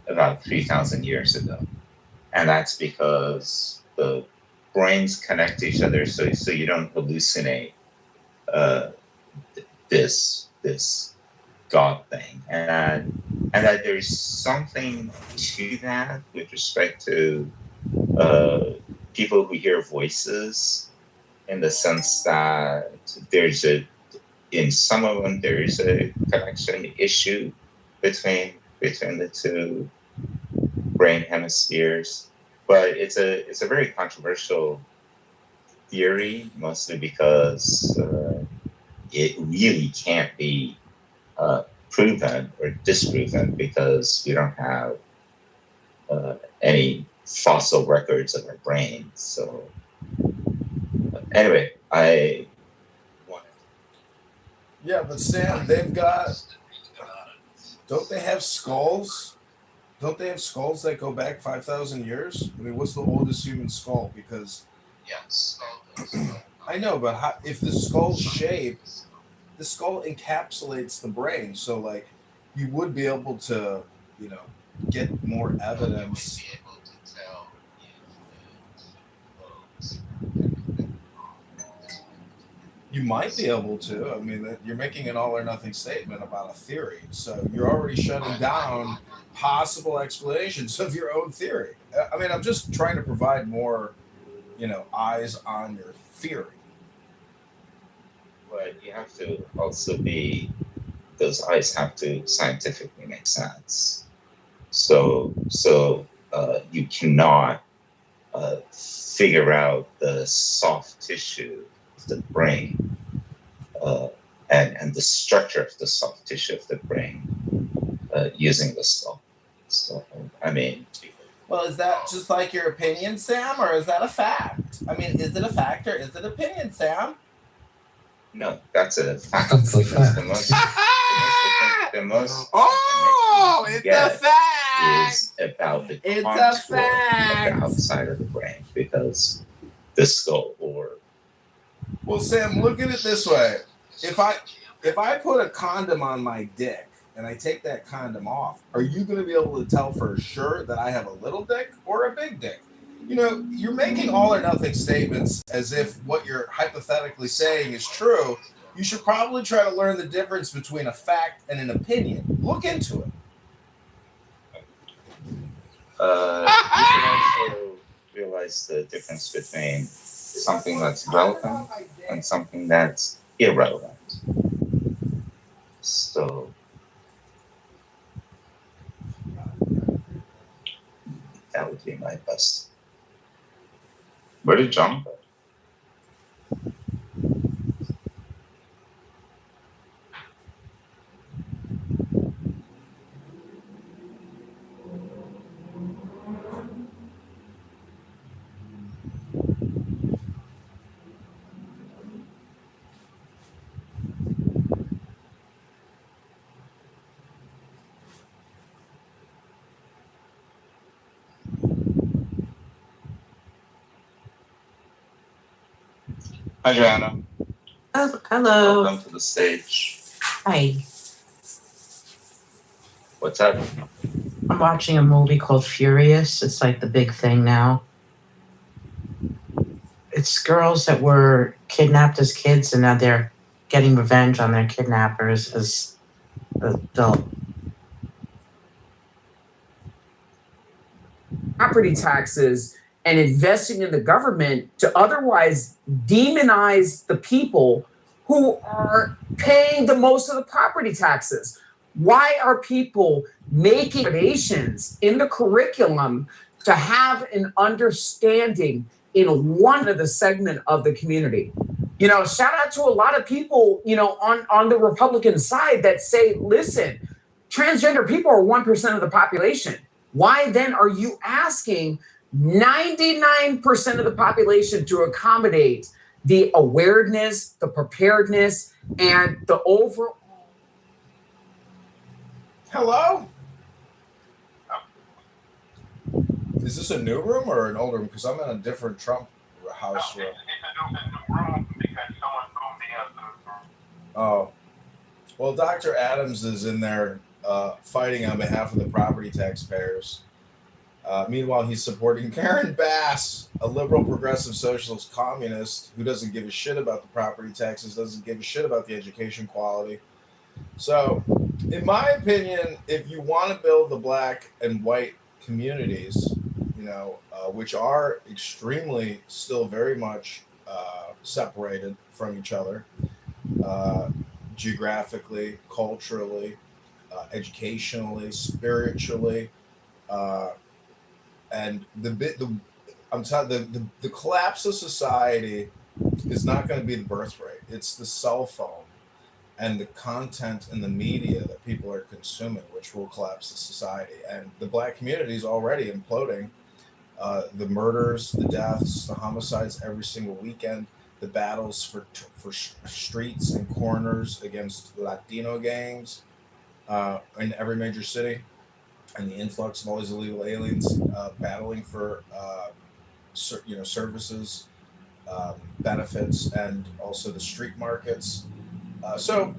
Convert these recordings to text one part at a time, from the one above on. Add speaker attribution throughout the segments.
Speaker 1: about 3,000 years ago. And that's because the brains connect to each other, so you don't hallucinate uh, this God thing, and that there's something to that with respect to uh, people who hear voices, in the sense that there's a in some of them there is a connection issue between the two brain hemispheres, but it's a very controversial theory, mostly because it really can't be uh, proven or disproven because we don't have any fossil records of our brains. So anyway, I wanted.
Speaker 2: Yeah, but Sam, they've got. Don't they have skulls? Don't they have skulls that go back 5,000 years? I mean, what's the oldest human skull? Because
Speaker 1: Yes.
Speaker 2: I know, but how, if the skull's shape, the skull encapsulates the brain, so like you would be able to, you know, get more evidence. You might be able to. I mean, you're making an all or nothing statement about a theory, so you're already shutting down possible explanations of your own theory. I mean, I'm just trying to provide more, eyes on your theory.
Speaker 1: But you have to also be, those eyes have to scientifically make sense. So you cannot figure out the soft tissue of the brain uh, and the structure of the soft tissue of the brain using the skull. So, I mean,
Speaker 2: Well, is that just like your opinion, Sam, or is that a fact? I mean, is it a fact or is it opinion, Sam?
Speaker 1: no, that's a fact
Speaker 3: That's a
Speaker 1: because
Speaker 3: fact.
Speaker 1: the most
Speaker 2: Oh,
Speaker 1: information you
Speaker 2: it's a
Speaker 1: get
Speaker 2: fact.
Speaker 1: is about the
Speaker 2: It's a
Speaker 1: contour of the
Speaker 2: fact.
Speaker 1: outside of the brain because the skull or
Speaker 2: Well, Sam, look at it this way. If I put a condom on my dick and I take that condom off, are you going to be able to tell for sure that I have a little dick or a big dick? You're making all or nothing statements as if what you're hypothetically saying is true. You should probably try to learn the difference between a fact and an opinion. Look into it.
Speaker 1: you should also realize the difference between something that's relevant and something that's irrelevant. So that would be my best. Where did John go? Hi, Joanna.
Speaker 4: Oh, hello.
Speaker 1: Welcome to the stage.
Speaker 4: Hi.
Speaker 1: What's up?
Speaker 4: I'm watching a movie called Furious. It's like the big thing now. It's girls that were kidnapped as kids and now they're getting revenge on their kidnappers as adults.
Speaker 5: Property taxes and investing in the government to otherwise demonize the people who are paying the most of the property taxes. Why are people making accommodations in the curriculum to have an understanding in one of the segment of the community? Shout out to a lot of people, on the Republican side that say, listen, transgender people are 1% of the population. Why then are you asking 99% of the population to accommodate the awareness, the preparedness, and the overall?
Speaker 2: Hello? Is this a new room or an old room? Because I'm in a different Trump house room. Oh. Well, Dr. Adams is in there fighting on behalf of the property taxpayers. Meanwhile, he's supporting Karen Bass, a liberal progressive socialist communist who doesn't give a shit about the property taxes, doesn't give a shit about the education quality. So, in my opinion, if you want to build the black and white communities, which are extremely still very much separated from each other, geographically, culturally, educationally, spiritually, and the collapse of society is not going to be the birth rate. It's the cell phone and the content and the media that people are consuming, which will collapse the society. And the black community is already imploding. The murders, the deaths, the homicides every single weekend, the battles for streets and corners against Latino gangs in every major city, and the influx of all these illegal aliens battling for services, benefits, and also the street markets. So,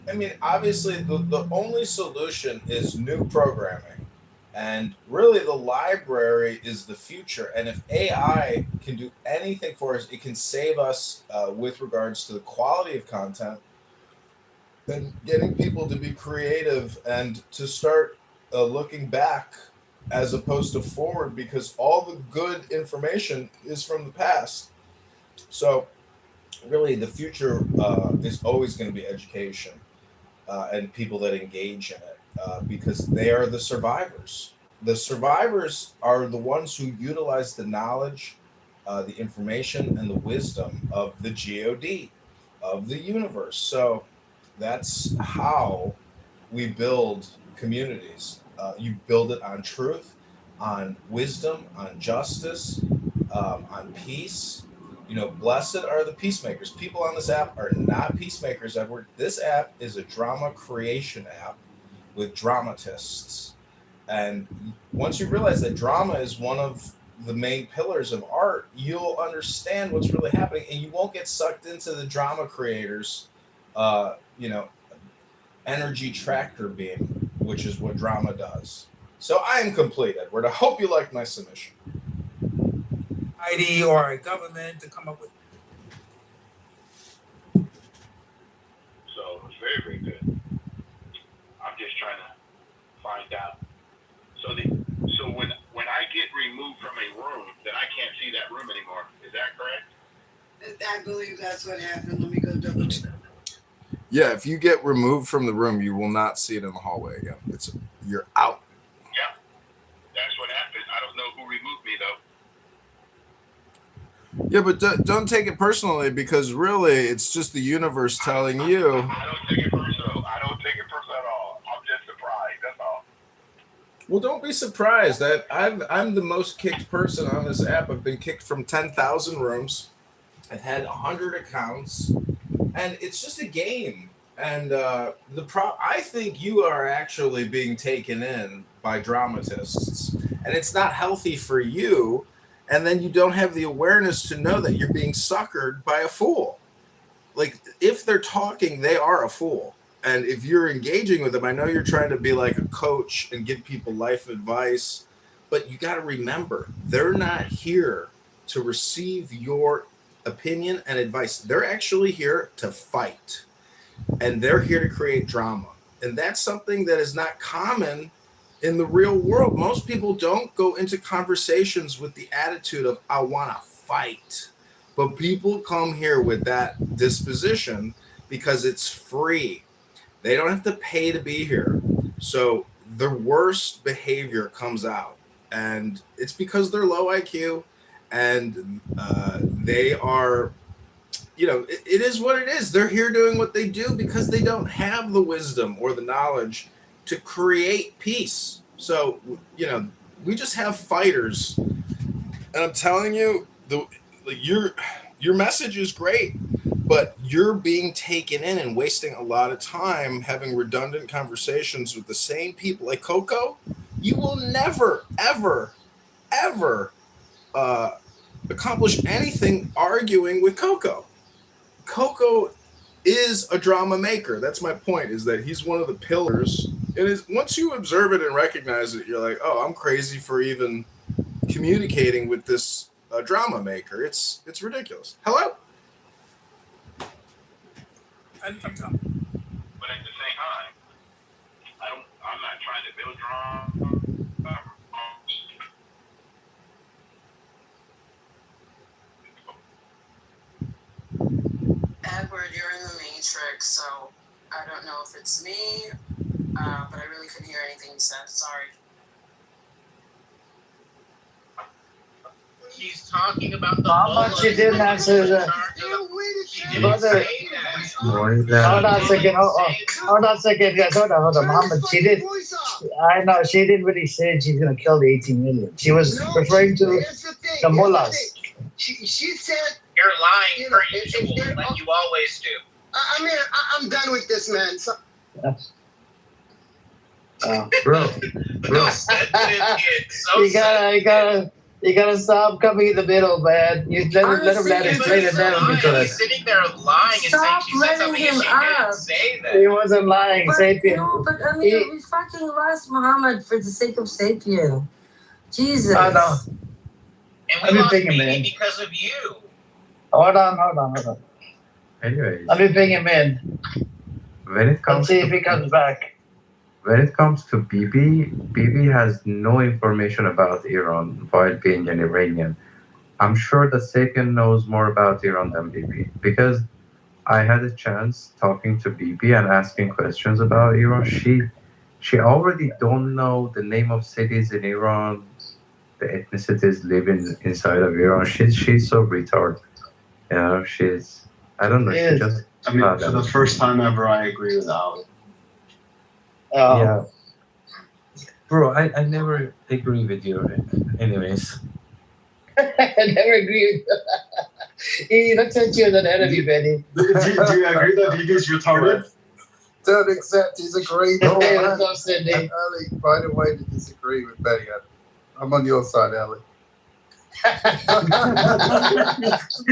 Speaker 2: I mean, obviously, the only solution is new programming. And really, the library is the future. And if AI can do anything for us, it can save us with regards to the quality of content, then getting people to be creative and to start looking back as opposed to forward, because all the good information is from the past. So, really, the future is always going to be education and people that engage in it. Because they are the survivors. The survivors are the ones who utilize the knowledge, the information, and the wisdom of the God, of the universe. So that's how we build communities. You build it on truth, on wisdom, on justice, on peace. Blessed are the peacemakers. People on this app are not peacemakers, Edward. This app is a drama creation app with dramatists. And once you realize that drama is one of the main pillars of art, you'll understand what's really happening, and you won't get sucked into the drama creators, energy tractor beam, which is what drama does. So I am complete, Edward. I hope you liked my submission.
Speaker 3: Society or a government to come up with.
Speaker 6: So it's very, very good. I'm just trying to find out. So when I get removed from a room, then I can't see that room anymore. Is that correct?
Speaker 7: I believe that's what happened. Let me go double check.
Speaker 2: Yeah, if you get removed from the room, you will not see it in the hallway again. You're out.
Speaker 6: Yeah, that's what happened. I don't know who removed me though.
Speaker 2: Yeah, but don't take it personally, because really it's just the universe telling you.
Speaker 6: I don't take it personal. I don't take it personal at all. I'm just surprised. That's all.
Speaker 2: Well, don't be surprised. I'm the most kicked person on this app. I've been kicked from 10,000 rooms. I've had 100 accounts, and it's just a game. And I think you are actually being taken in by dramatists, and it's not healthy for you. And then you don't have the awareness to know that you're being suckered by a fool. Like, if they're talking, they are a fool. And if you're engaging with them, I know you're trying to be like a coach and give people life advice, but you got to remember, they're not here to receive your opinion and advice. They're actually here to fight, and they're here to create drama. And that's something that is not common in the real world. Most people don't go into conversations with the attitude of, I want to fight. But people come here with that disposition because it's free. They don't have to pay to be here. So the worst behavior comes out. And it's because they're low IQ, and they are, it is what it is. They're here doing what they do because they don't have the wisdom or the knowledge to create peace. So, we just have fighters. And I'm telling you, your message is great, but you're being taken in and wasting a lot of time having redundant conversations with the same people. Like Coco, you will never, ever, ever accomplish anything arguing with Coco. Coco is a drama maker. That's my point, is that he's one of the pillars It is once you observe it and recognize it, you're like, oh, I'm crazy for even communicating with this drama maker. It's ridiculous. Hello.
Speaker 3: I'm
Speaker 6: But at the same time, I'm not trying to build drama.
Speaker 4: Edward, you're in the Matrix, so I don't know if it's me, but I really couldn't hear anything you said. Sorry.
Speaker 8: She's talking about the
Speaker 9: Mama, she didn't answer the. Mother, hold on a second. Hold on a second, guys. Hold on. Mama, she did. I know she didn't really say she's gonna kill the 18 million. She was referring to the mullahs.
Speaker 7: She said,
Speaker 8: You're lying per usual, like you always do.
Speaker 7: I mean, I'm done with this, man. So,
Speaker 9: Bro,
Speaker 8: No sensitive kid. So
Speaker 9: you gotta stop coming in the middle, man. You let him let it straight and then
Speaker 8: He's sitting there lying and saying she said something and she didn't say that.
Speaker 9: He wasn't lying, Sapien.
Speaker 10: No, but I mean, we fucking lost Muhammad for the sake of Sapien. Jesus.
Speaker 9: I know.
Speaker 8: And we lost Bibi because of you.
Speaker 9: Hold on.
Speaker 11: Anyways,
Speaker 9: Let me bring him in.
Speaker 11: when it comes
Speaker 9: Let's see if he comes back.
Speaker 11: when it comes to Bibi has no information about Iran while being an Iranian. I'm sure that Sapien knows more about Iran than Bibi because I had a chance talking to Bibi and asking questions about Iran. She already don't know the name of cities in Iran, the ethnicities living inside of Iran. She's so retarded. You know, I don't know. She just.
Speaker 12: I mean, for the first time ever, I agree with Ali.
Speaker 11: Yeah. Bro, I never agree with you. Anyways.
Speaker 9: I never agree. He looks at you as an enemy, Benny.
Speaker 12: Do you agree that Bibi's retarded?
Speaker 13: Don't accept his agreement.
Speaker 9: Hey, let's go, Cindy.
Speaker 13: Ali, find a way to disagree with Benny. I'm on your side, Ali.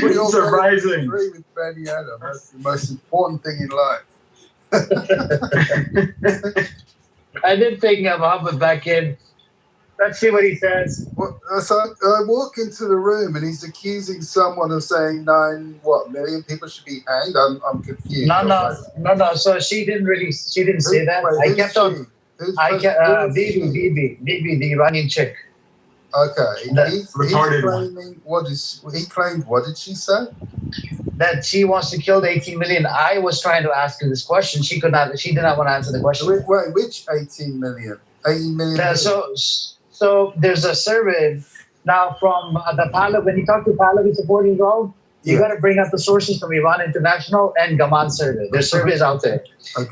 Speaker 13: We all
Speaker 12: Surprising.
Speaker 13: agree with Benny Adam. That's the most important thing in life.
Speaker 9: I did think Muhammad back in. Let's see what he says.
Speaker 13: Well, so I walk into the room and he's accusing someone of saying 9 million people should be hanged. I'm confused.
Speaker 9: No. So she didn't say that. I kept on. Bibi, the Iranian chick.
Speaker 13: Okay. He's
Speaker 12: retarded
Speaker 13: claiming he claimed. What did she say?
Speaker 9: That she wants to kill the 18 million. I was trying to ask her this question. She could not. She did not want to answer the question.
Speaker 13: Wait, which 18 million? 18 million.
Speaker 9: So there's a survey now from the Pahlavi. When you talk to Pahlavi supporting role, you got to bring up the sources from Iran International and Gaman survey. There's surveys out there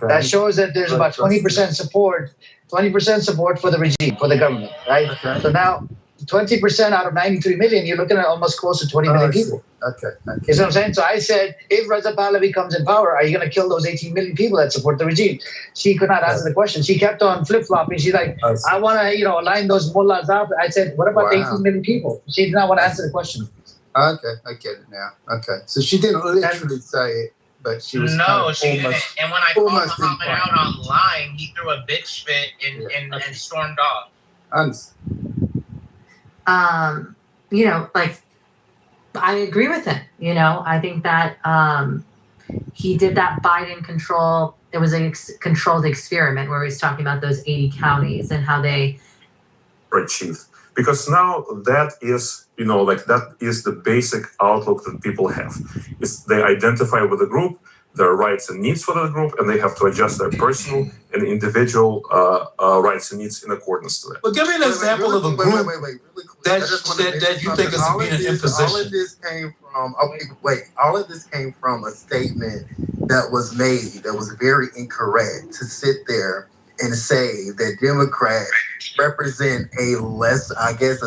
Speaker 9: that shows that there's about 20% support. 20% support for the regime, for the government, right?
Speaker 13: Okay.
Speaker 9: So now 20% out of 93 million, you're looking at almost close to 20 million people.
Speaker 13: Okay.
Speaker 9: You see what I'm saying? So I said, if Reza Pahlavi comes in power, are you going to kill those 18 million people that support the regime? She could not answer the question. She kept on flip-flopping. She's like, I want to, line those mullahs up. I said, what about 18 million people? She did not want to answer the question.
Speaker 13: Okay, I get it now. Okay, so she didn't literally say it, but she was
Speaker 8: she didn't. And when I called Muhammad out on lying, he threw a bitch fit and stormed off.
Speaker 10: I agree with him. I think that he did that Biden control. It was a controlled experiment where he was talking about those 80 counties and how they
Speaker 14: achieved. Because now that is, that is the basic outlook that people have. They identify with a group, their rights and needs for that group, and they have to adjust their personal and individual rights and needs in accordance to that.
Speaker 15: Well, give me an example of a group that you think is being an imposition.
Speaker 13: All of this came from, all of this came from a statement that was made that was very incorrect to sit there and say that Democrats represent a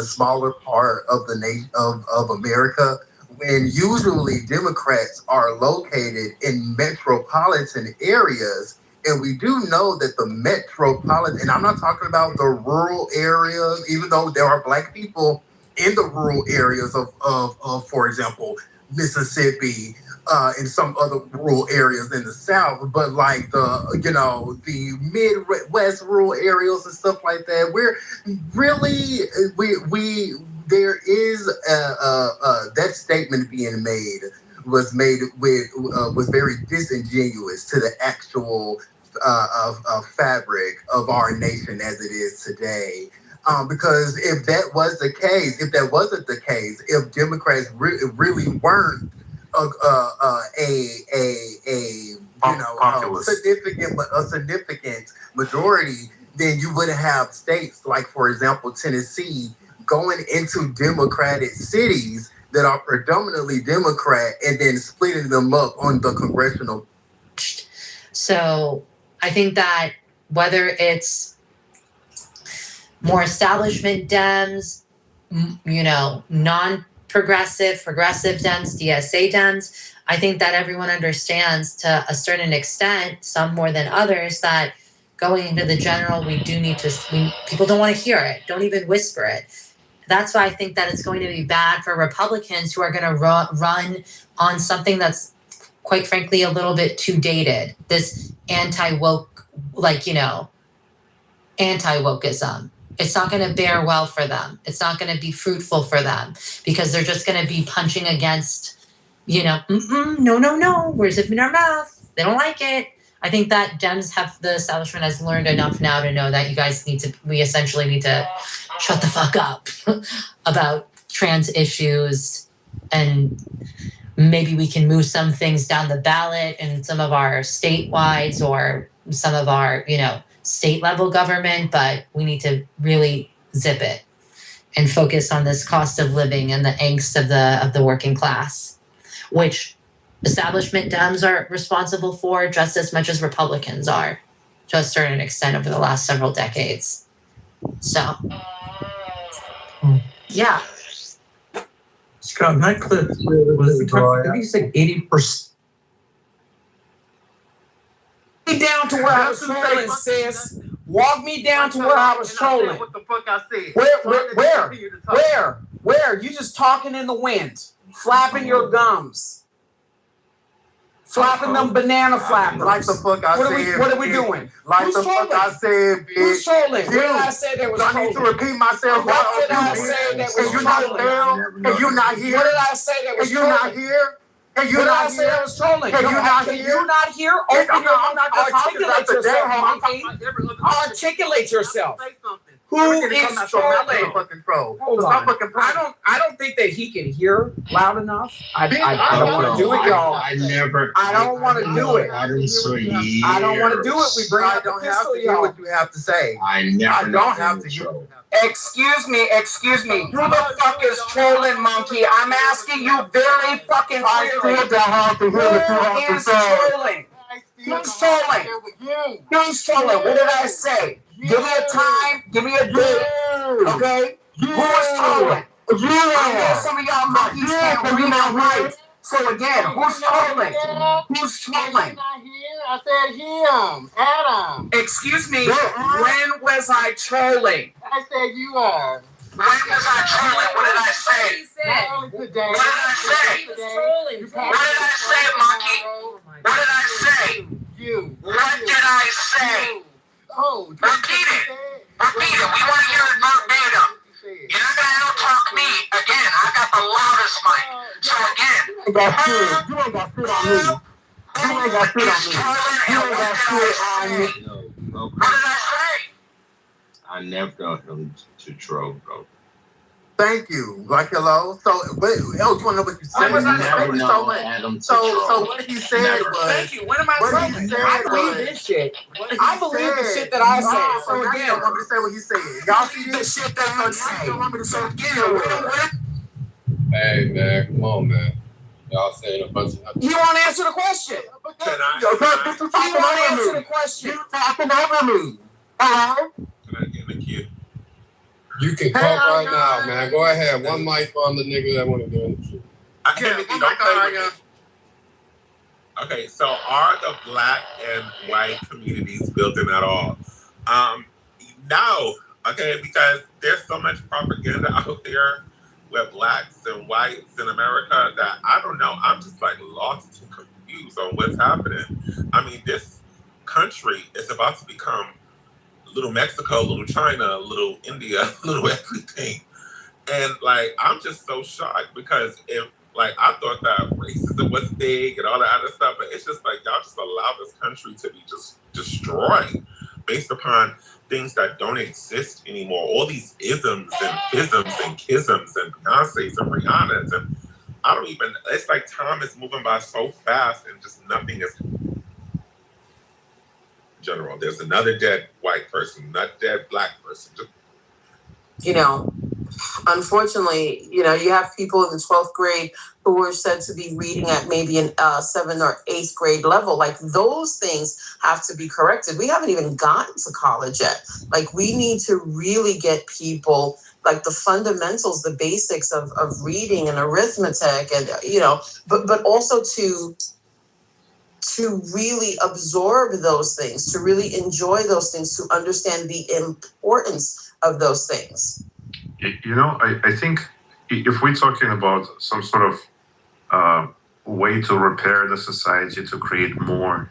Speaker 13: smaller part of the nation of America, when usually Democrats are located in metropolitan areas. And we do know that the metropolitan, and I'm not talking about the rural areas, even though there are Black people in the rural areas of for example, Mississippi, in some other rural areas in the South, but like the Midwest rural areas and stuff like that, we're really there is that statement being made was very disingenuous to the actual fabric of our nation as it is today. Because if that was the case, if that wasn't the case, if Democrats really weren't a significant majority, then you wouldn't have states like, for example, Tennessee going into Democratic cities that are predominantly Democrat and then splitting them up on the congressional.
Speaker 10: So I think that whether it's more establishment Dems, non-progressive, progressive Dems, DSA Dems, I think that everyone understands to a certain extent, some more than others, that going into the general, people don't want to hear it. Don't even whisper it. That's why I think that it's going to be bad for Republicans who are going to run on something that's, quite frankly, a little bit too dated. This anti-woke, anti-wokeism. It's not going to bear well for them. It's not going to be fruitful for them because they're just going to be punching against, no, where's it in our mouth? They don't like it. I think that the establishment has learned enough now to know that we essentially need to shut the fuck up about trans issues, and maybe we can move some things down the ballot in some of our statewide or some of our, state level government, but we need to really zip it and focus on this cost of living and the angst of the working class, which establishment Dems are responsible for just as much as Republicans are, to a certain extent over the last several decades. So, yeah.
Speaker 15: Scott, that clip was did you say 80%? Me down to where I was trolling, sis. Walk me down to where I was trolling.
Speaker 13: What the fuck I said?
Speaker 15: Where? You just talking in the wind, flapping your gums, flapping them banana flappers.
Speaker 13: Like the fuck I said.
Speaker 15: What are we doing?
Speaker 13: Like
Speaker 15: Who's
Speaker 13: the fuck
Speaker 15: trolling?
Speaker 13: I said, bitch.
Speaker 15: Who's trolling? What did I say that was
Speaker 13: I
Speaker 15: trolling?
Speaker 13: need to repeat myself.
Speaker 15: What did I say that was trolling?
Speaker 13: And you not here?
Speaker 15: What did I say that was trolling?
Speaker 13: And you not here? And you
Speaker 15: What did I
Speaker 13: not
Speaker 15: say that
Speaker 13: here?
Speaker 15: was trolling?
Speaker 13: And you not
Speaker 15: Can
Speaker 13: here?
Speaker 15: you not hear? Open your mouth. Articulate yourself, monkey. Articulate yourself. Who is trolling? Hold on. I don't think that he can hear loud enough. I don't want to do it, y'all. I don't want to do it. I don't want to do it. We bring out the pistol, y'all.
Speaker 13: What you have to say.
Speaker 12: I
Speaker 13: don't have to hear.
Speaker 15: Excuse me. Who the fuck is trolling, monkey? I'm asking you very fucking clearly. Who is trolling? Who's trolling? Who's trolling? What did I say? Give me a time. Give me a date. Okay? Who is trolling? I know some of y'all monkeys can't read and write. So again, who's trolling? Who's trolling?
Speaker 13: I said him, Adam.
Speaker 15: Excuse me. When was I trolling?
Speaker 13: I said you are.
Speaker 15: When was I trolling? What did I say?
Speaker 13: What did
Speaker 15: I say? What did I say, monkey? What did I say? What did I say? Repeat it. We want to hear it verbatim. You're not gonna out-talk me again. I got the loudest mic. So again,
Speaker 13: You ain't got shit on me.
Speaker 15: What did I say?
Speaker 12: I never got him to troll, bro.
Speaker 13: Thank you. Like hello. So, you want to know what you said? So what he said was.
Speaker 15: Thank you. When am I trolling? I believe this shit. I believe the shit that I say. So again,
Speaker 13: I want me to say what he said. Y'all see
Speaker 15: this shit that I say. So again,
Speaker 16: Hey man, come on, man. Y'all saying a bunch of.
Speaker 15: You want to answer the question?
Speaker 16: Can I?
Speaker 15: You want to answer the question?
Speaker 13: You talking over me.
Speaker 16: Can I get in the queue? You can talk right now, man. Go ahead. One mic on the nigga that want to do it.
Speaker 17: Okay, so are the black and white communities built in at all? No. Okay, because there's so much propaganda out there with blacks and whites in America that I don't know. I'm just like lost and confused on what's happening. I mean, this country is about to become little Mexico, little China, little India, little everything. And like, I'm just so shocked because if like I thought that racism was big and all that other stuff, but it's just like y'all just allow this country to be just destroyed based upon things that don't exist anymore. All these isms and isms and kisms and Beyonce's and Rihanna's and I don't even. It's like time is moving by so fast and just nothing is. General, there's another dead white person, not dead black person.
Speaker 18: You know, unfortunately, you know, you have people in the 12th grade who were said to be reading at maybe an 7th or 8th grade level. Like those things have to be corrected. We haven't even gotten to college yet. Like we need to really get people like the fundamentals, the basics of reading and arithmetic and, you know, but also to really absorb those things, to really enjoy those things, to understand the importance of those things.
Speaker 19: You know, I think if we're talking about some sort of way to repair the society, to create more,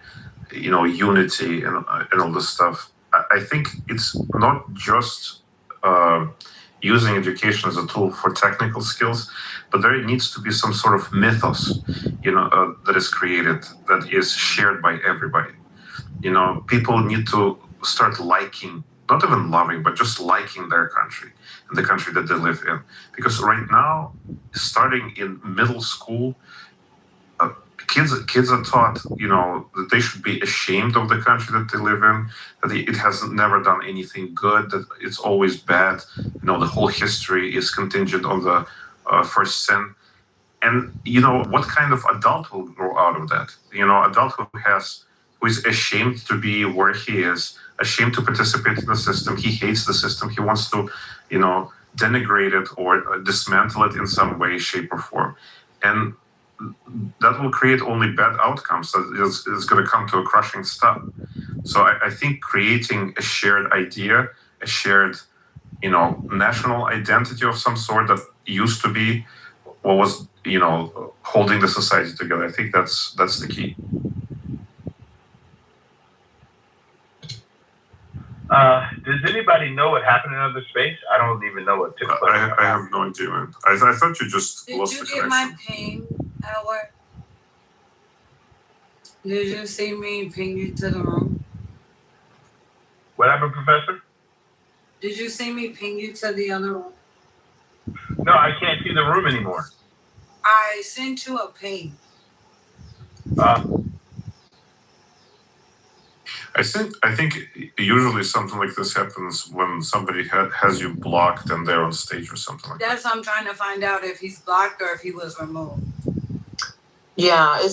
Speaker 19: you know, unity and all this stuff, I think it's not just using education as a tool for technical skills, but there needs to be some sort of mythos, you know, that is created, that is shared by everybody. You know, people need to start liking, not even loving, but just liking their country and the country that they live in. Because right now, starting in middle school, kids are taught, you know, that they should be ashamed of the country that they live in, that it has never done anything good, that it's always bad. You know, the whole history is contingent on the first sin. And, you know, what kind of adult will grow out of that? You know, adult who is ashamed to be where he is, ashamed to participate in the system. He hates the system. He wants to, you know, denigrate it or dismantle it in some way, shape, or form. And that will create only bad outcomes. That is going to come to a crushing stop. So I think creating a shared idea, a shared, you know, national identity of some sort that used to be what was, you know, holding the society together. I think that's the key.
Speaker 20: Does anybody know what happened in outer space? I don't even know what took place.
Speaker 19: I have no idea, man. I thought you just lost the
Speaker 21: Did you
Speaker 19: connection.
Speaker 21: get my ping at work? Did you see me ping you to the room?
Speaker 20: What happened, Professor?
Speaker 21: Did you see me ping you to the other room?
Speaker 20: No, I can't see the room anymore.
Speaker 21: I sent you a ping.
Speaker 19: I think usually something like this happens when somebody has you blocked and they're on stage or something like that.
Speaker 21: That's I'm trying to find out if he's blocked or if he was removed.
Speaker 18: Yeah, it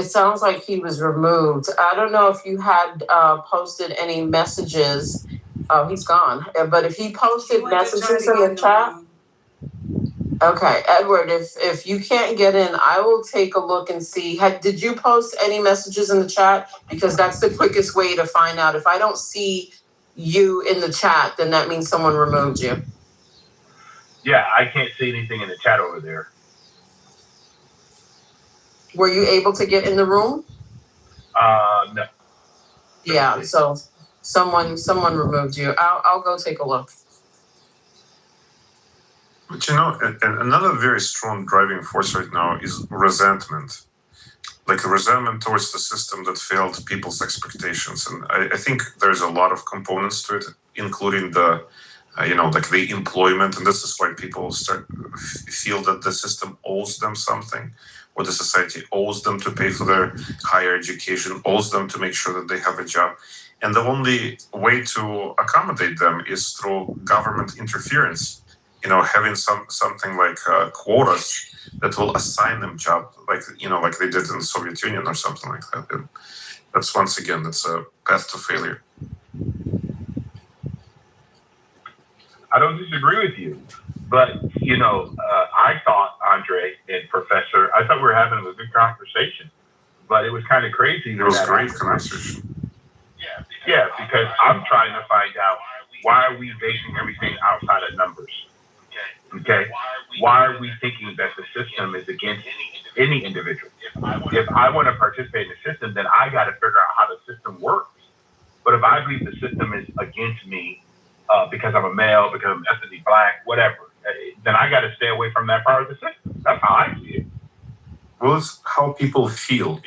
Speaker 18: sounds like he was removed. I don't know if you had posted any messages. Oh, he's gone. But if he posted messages in the chat. Okay, Edward, if you can't get in, I will take a look and see. Did you post any messages in the chat? Because that's the quickest way to find out. If I don't see you in the chat, then that means someone removed you.
Speaker 20: Yeah, I can't see anything in the chat over there.
Speaker 18: Were you able to get in the room?
Speaker 20: No.
Speaker 18: Yeah, so someone removed you. I'll go take a look.
Speaker 19: But you know, another very strong driving force right now is resentment. Like a resentment towards the system that failed people's expectations. And I think there's a lot of components to it, including the, you know, like the employment. And this is why people feel that the system owes them something, or the society owes them to pay for their higher education, owes them to make sure that they have a job. And the only way to accommodate them is through government interference. You know, having something like quotas that will assign them jobs, like, you know, like they did in the Soviet Union or something like that. And that's, once again, that's a path to failure.
Speaker 20: I don't disagree with you, but you know, I thought, Andre and Professor, I thought we were having a good conversation, but it was kind of crazy.
Speaker 19: It was a great conversation.
Speaker 20: Yeah, because I'm trying to find out why are we basing everything outside of numbers. Okay, why are we thinking that the system is against any individual? If I want to participate in the system, then I got to figure out how the system works. But if I believe the system is against me because I'm a male, because I'm ethnically black, whatever, then I got to stay away from that part of the system. That's how I see it.
Speaker 19: Well, it's how people feel.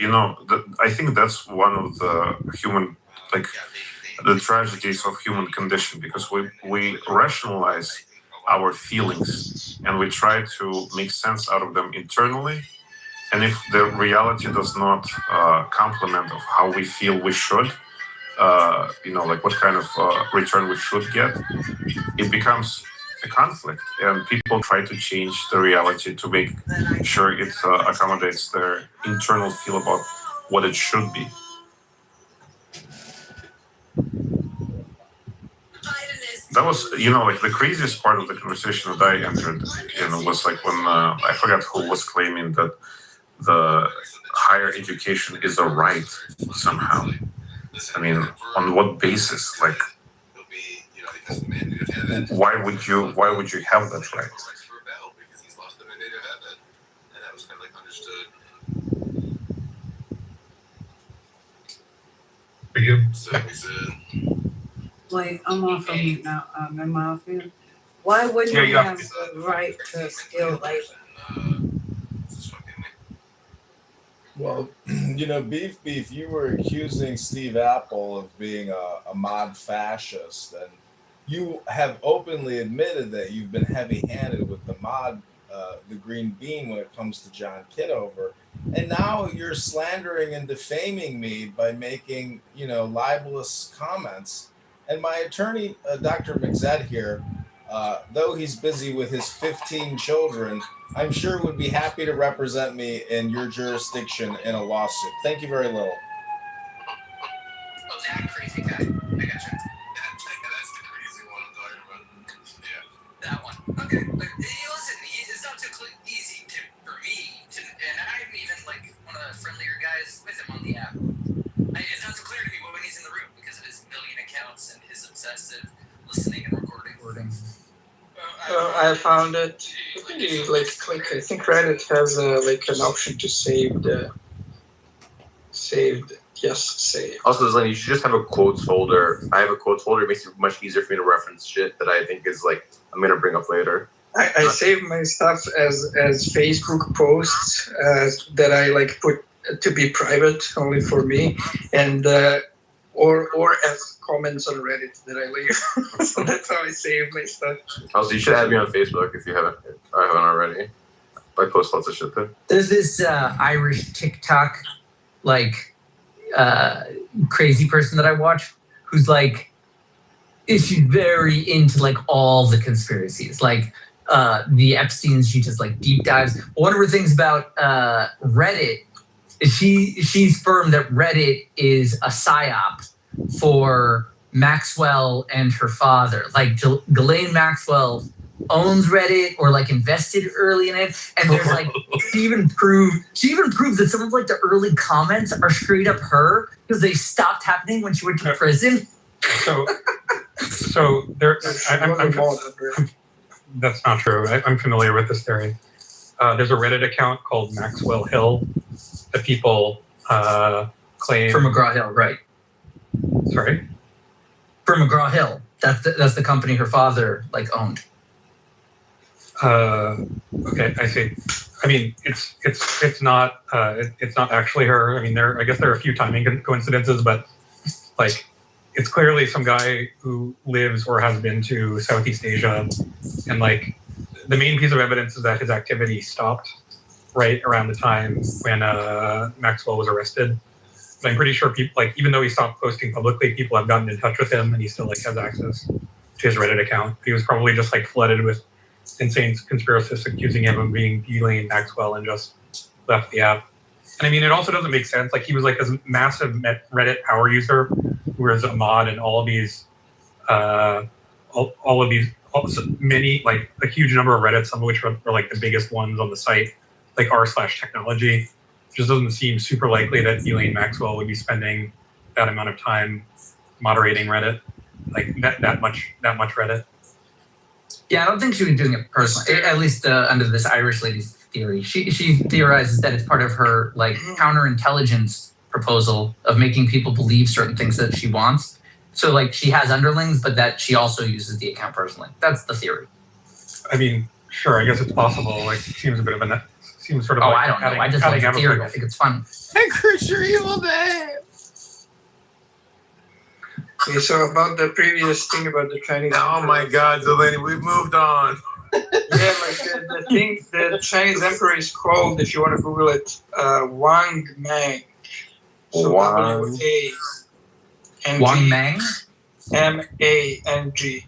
Speaker 19: I think that's one of the human, the tragedies of human condition, because we rationalize our feelings and we try to make sense out of them internally. And if the reality does not complement of how we feel we should, what kind of return we should get, it becomes a conflict, and people try to change the reality to make sure it accommodates their internal feel about what it should be. That was, the craziest part of the conversation that I entered in was when I forgot who was claiming that the higher education is a right somehow. I mean, on what basis? Why would you have that right?
Speaker 16: For you?
Speaker 21: Wait, I'm on from you now. Am I off you? Why wouldn't you have the right to skilled labor?
Speaker 2: Well, Beef, you were accusing Steve Apple of being a mod fascist, and you have openly admitted that you've been heavy-handed with the green bean when it comes to John Kitover, and now you're slandering and defaming me by making, libelous comments. And my attorney, Dr. McZed here, though he's busy with his 15 children, I'm sure would be happy to represent me in your jurisdiction in a lawsuit. Thank you very little.
Speaker 8: Oh, that crazy guy. I gotcha. That's the crazy one I'm talking about. Yeah. That one. Okay. Listen, it's not too easy for me to, and I'm even one of the friendlier guys with him on the app. It's not so clear to me when he's in the room because of his million accounts and his obsessive listening and recording.
Speaker 1: I found it pretty quick. I think Reddit has an option to save.
Speaker 22: Also, you should just have a quotes folder. I have a quotes folder. It makes it much easier for me to reference shit that I think is I'm gonna bring up later.
Speaker 1: I save my stuff as Facebook posts that I put to be private only for me, and or as comments on Reddit that I leave. So that's how I save my stuff.
Speaker 22: Also, you should add me on Facebook if you haven't already. I post lots of shit there.
Speaker 5: There's this Irish TikTok crazy person that I watch who's she's very into all the conspiracies, the Epstein's. She just deep dives. One of her things about Reddit is she's firm that Reddit is a psyop for Maxwell and her father. Ghislaine Maxwell owns Reddit or invested early in it, and there's she even proved that some of the early comments are straight up her because they stopped happening when she went to prison.
Speaker 23: So there, that's not true. I'm familiar with this theory. There's a Reddit account called Maxwell Hill that people claim
Speaker 5: For McGraw Hill, right?
Speaker 23: Sorry,
Speaker 5: for McGraw Hill. That's the company her father owned.
Speaker 23: Okay, I see. I mean, it's not actually her. I mean, I guess there are a few timing coincidences, but it's clearly some guy who lives or has been to Southeast Asia, and the main piece of evidence is that his activity stopped right around the time when Maxwell was arrested. But I'm pretty sure people even though he stopped posting publicly, people have gotten in touch with him, and he still has access to his Reddit account. He was probably just flooded with insane conspiracists accusing him of being Ghislaine Maxwell and just left the app. And I mean, it also doesn't make sense. He was this massive Reddit power user who was a mod in all of these, many, a huge number of Reddits, some of which were the biggest ones on the site, r/technology. It just doesn't seem super likely that Ghislaine Maxwell would be spending that amount of time moderating Reddit, that much Reddit.
Speaker 3: Yeah, I don't think she was doing it personally. At least under this Irish lady's theory, she theorizes that it's part of her like counterintelligence proposal of making people believe certain things that she wants. So like she has underlings, but that she also uses the account personally. That's the theory.
Speaker 23: I mean, sure, I guess it's possible. Like, seems a bit of a seems sort of.
Speaker 3: Oh,
Speaker 23: like
Speaker 3: I don't know. I just like the theory. I think it's fun.
Speaker 2: Hey, Chris, you're evil day.
Speaker 1: Okay, so about the previous thing about the Chinese.
Speaker 22: Oh my God, Delaney, we've moved on.
Speaker 1: Yeah, like the thing, the Chinese emperor is called, if you want to Google it, Wang Mang. So
Speaker 22: Wang.
Speaker 1: W-A-N-G.
Speaker 3: Wang Mang?
Speaker 1: M-A-N-G.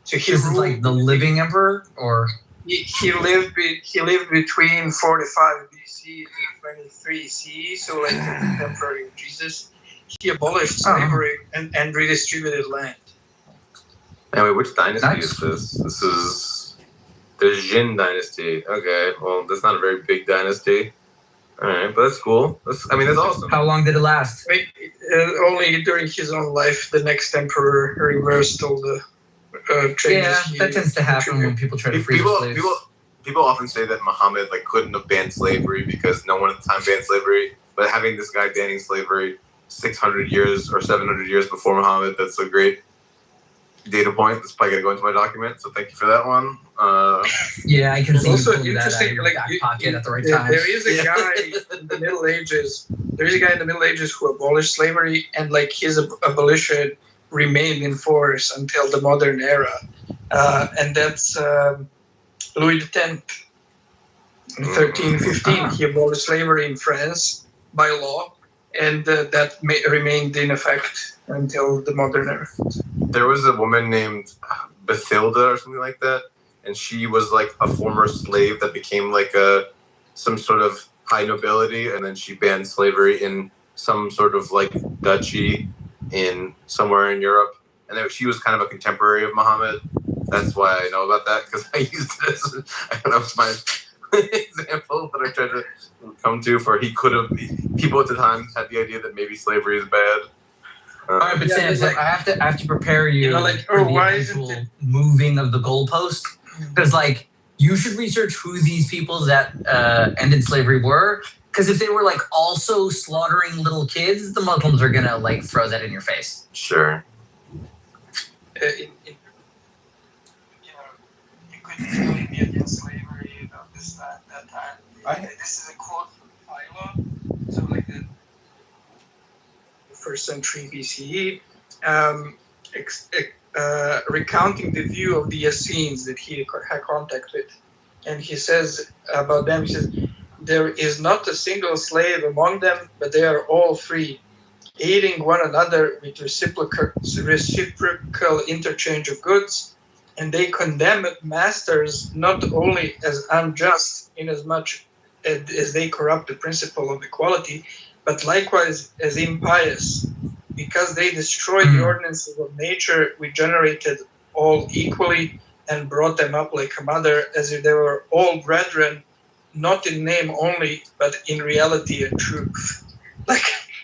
Speaker 1: So he
Speaker 3: This is like the living emperor, or
Speaker 1: he lived between 45 BC to 23 CE, so like the contemporary of Jesus. He abolished slavery and redistributed land.
Speaker 22: Anyway, which dynasty is this? This is the Jin dynasty. Okay, well, that's not a very big dynasty. All right, but that's cool. That's awesome.
Speaker 3: How long did it last?
Speaker 1: Only during his own life, the next emperor reversed all the changes.
Speaker 3: Yeah, that tends to happen when people try to free their slaves.
Speaker 22: People often say that Muhammad couldn't have banned slavery because no one at the time banned slavery. But having this guy banning slavery 600 years or 700 years before Muhammad, that's a great data point. That's probably going to go into my document. So thank you for that one.
Speaker 3: Yeah, I can see
Speaker 1: also
Speaker 3: you pulling that out of your back pocket at the right time.
Speaker 1: There is a guy in the Middle Ages. There is a guy in the Middle Ages who abolished slavery, and his abolition remained in force until the modern era, and that's Louis X. In 1315, he abolished slavery in France by law, and that remained in effect until the modern era.
Speaker 22: There was a woman named Bathilda or something like that, and she was like a former slave that became some sort of high nobility, and then she banned slavery in some sort of duchy in somewhere in Europe, and she was kind of a contemporary of Muhammad. That's why I know about that, because I used it as my example that I tried to come to for people at the time had the idea that maybe slavery is bad.
Speaker 3: All right, but Sam, I have to prepare you for the actual moving of the goalpost, because you should research who these people that ended slavery were, because if they were also slaughtering little kids, the Muslims are gonna throw that in your face.
Speaker 22: Sure.
Speaker 1: You couldn't be against slavery about that time. This is a quote from Philo, so the first century BCE, recounting the view of the Essenes that he had contact with. And he says about them, he says, there is not a single slave among them, but they are all free, aiding one another with reciprocal interchange of goods, and they condemn masters not only as unjust inasmuch as they corrupt the principle of equality, but likewise as impious, because they destroyed the ordinances of nature, which generated all equally and brought them up like a mother, as if they were all brethren, not in name only, but in reality and truth.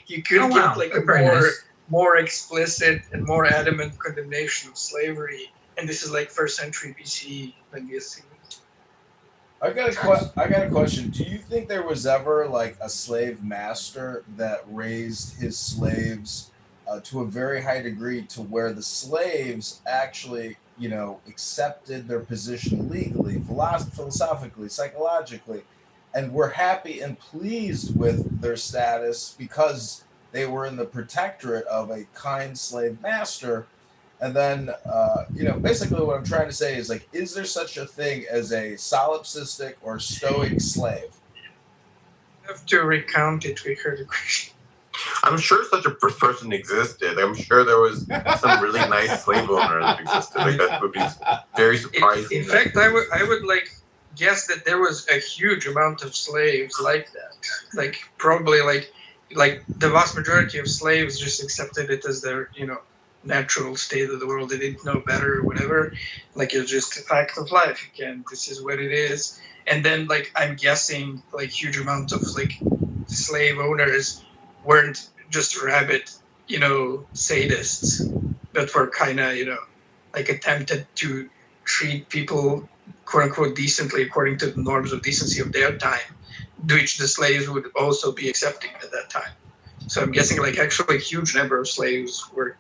Speaker 1: You could give a more explicit and more adamant condemnation of slavery, and this is first century BCE when the Essenes.
Speaker 2: I got a question. Do you think there was ever a slave master that raised his slaves to a very high degree to where the slaves actually, accepted their position legally, philosophically, psychologically, and were happy and pleased with their status because they were in the protectorate of a kind slave master? And then, basically what I'm trying to say is there such a thing as a solipsistic or stoic slave?
Speaker 1: You have to recount it. We heard the question.
Speaker 22: I'm sure such a person existed. I'm sure there was some really nice slave owner that existed. That would be very surprising.
Speaker 1: In fact, I would guess that there was a huge amount of slaves like that. Probably the vast majority of slaves just accepted it as their, natural state of the world. They didn't know better or whatever. It's just a fact of life. This is what it is. And then I'm guessing huge amount of slave owners weren't just rabid, sadists that were kind of, attempted to treat people, quote unquote, decently according to the norms of decency of their time, which the slaves would also be accepting at that time. So I'm guessing like actually a huge number of slaves were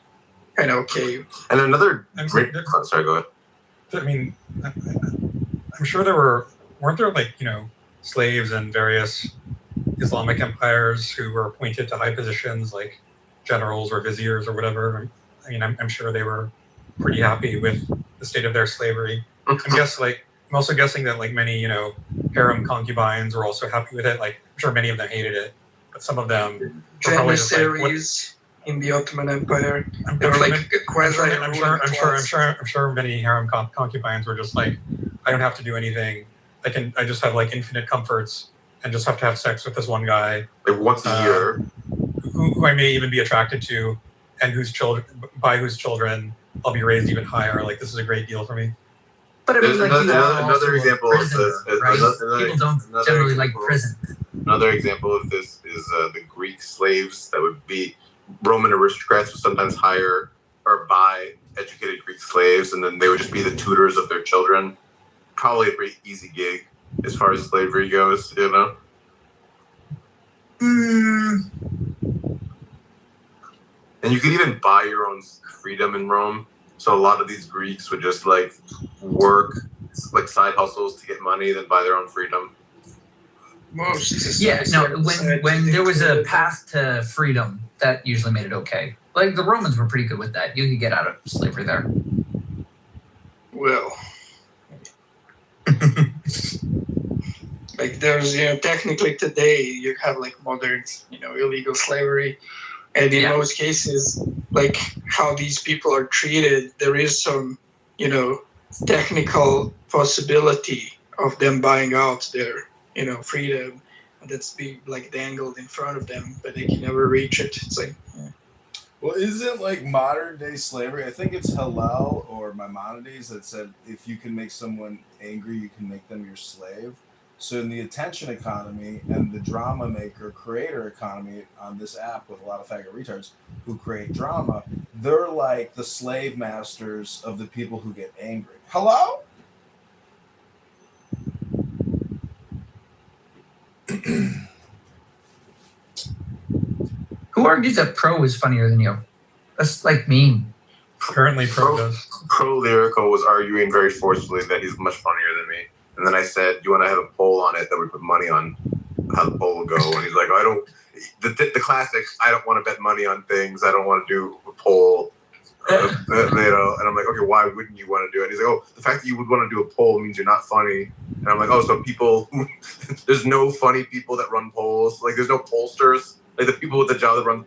Speaker 1: kind of okay.
Speaker 22: And another sorry, go ahead.
Speaker 23: I mean, I'm sure weren't there like, slaves in various Islamic empires who were appointed to high positions like generals or viziers or whatever. I mean, I'm sure they were pretty happy with the state of their slavery. I'm also guessing that like many, harem concubines were also happy with it. Like I'm sure many of them hated it, but some of them
Speaker 1: Janissaries in the Ottoman Empire. I'm
Speaker 23: sure many harem concubines were just like, I don't have to do anything. I just have like infinite comforts and just have to have sex with this one guy.
Speaker 22: Like once a year.
Speaker 23: Who I may even be attracted to, and by whose children I'll be raised even higher. Like this is a great deal for me.
Speaker 3: But I mean, like
Speaker 22: another example of this.
Speaker 3: People don't generally like prison.
Speaker 22: Another example of this is the Greek slaves that would be Roman aristocrats would sometimes hire or buy educated Greek slaves, and then they would just be the tutors of their children. Probably a pretty easy gig as far as slavery goes, And you could even buy your own freedom in Rome. So a lot of these Greeks would just like work like side hustles to get money, then buy their own freedom.
Speaker 3: When there was a path to freedom, that usually made it okay. Like the Romans were pretty good with that. You could get out of slavery there.
Speaker 1: Well, like there's, technically today you have like modern, illegal slavery. And in most cases, like how these people are treated, there is some, technical possibility of them buying out their, freedom. That's being like dangled in front of them, but they can never reach it. It's like,
Speaker 2: Well, isn't like modern day slavery? I think it's Hillel or Maimonides that said if you can make someone angry, you can make them your slave. So in the attention economy and the drama maker creator economy on this app with a lot of faggot retards who create drama, they're like the slave masters of the people who get angry. Hello?
Speaker 3: Who argues that Pro is funnier than you? That's like mean.
Speaker 23: Apparently Pro does.
Speaker 22: Pro Lyrical was arguing very forcefully that he's much funnier than me. And then I said, do you want to have a poll on it that we put money on how the poll will go? And he's like, the classics, I don't want to bet money on things. I don't want to do a poll. And I'm like, okay, why wouldn't you want to do it? He's like, the fact that you would want to do a poll means you're not funny. And I'm like, so people, there's no funny people that run polls. Like there's no pollsters. Like the people with the job that run,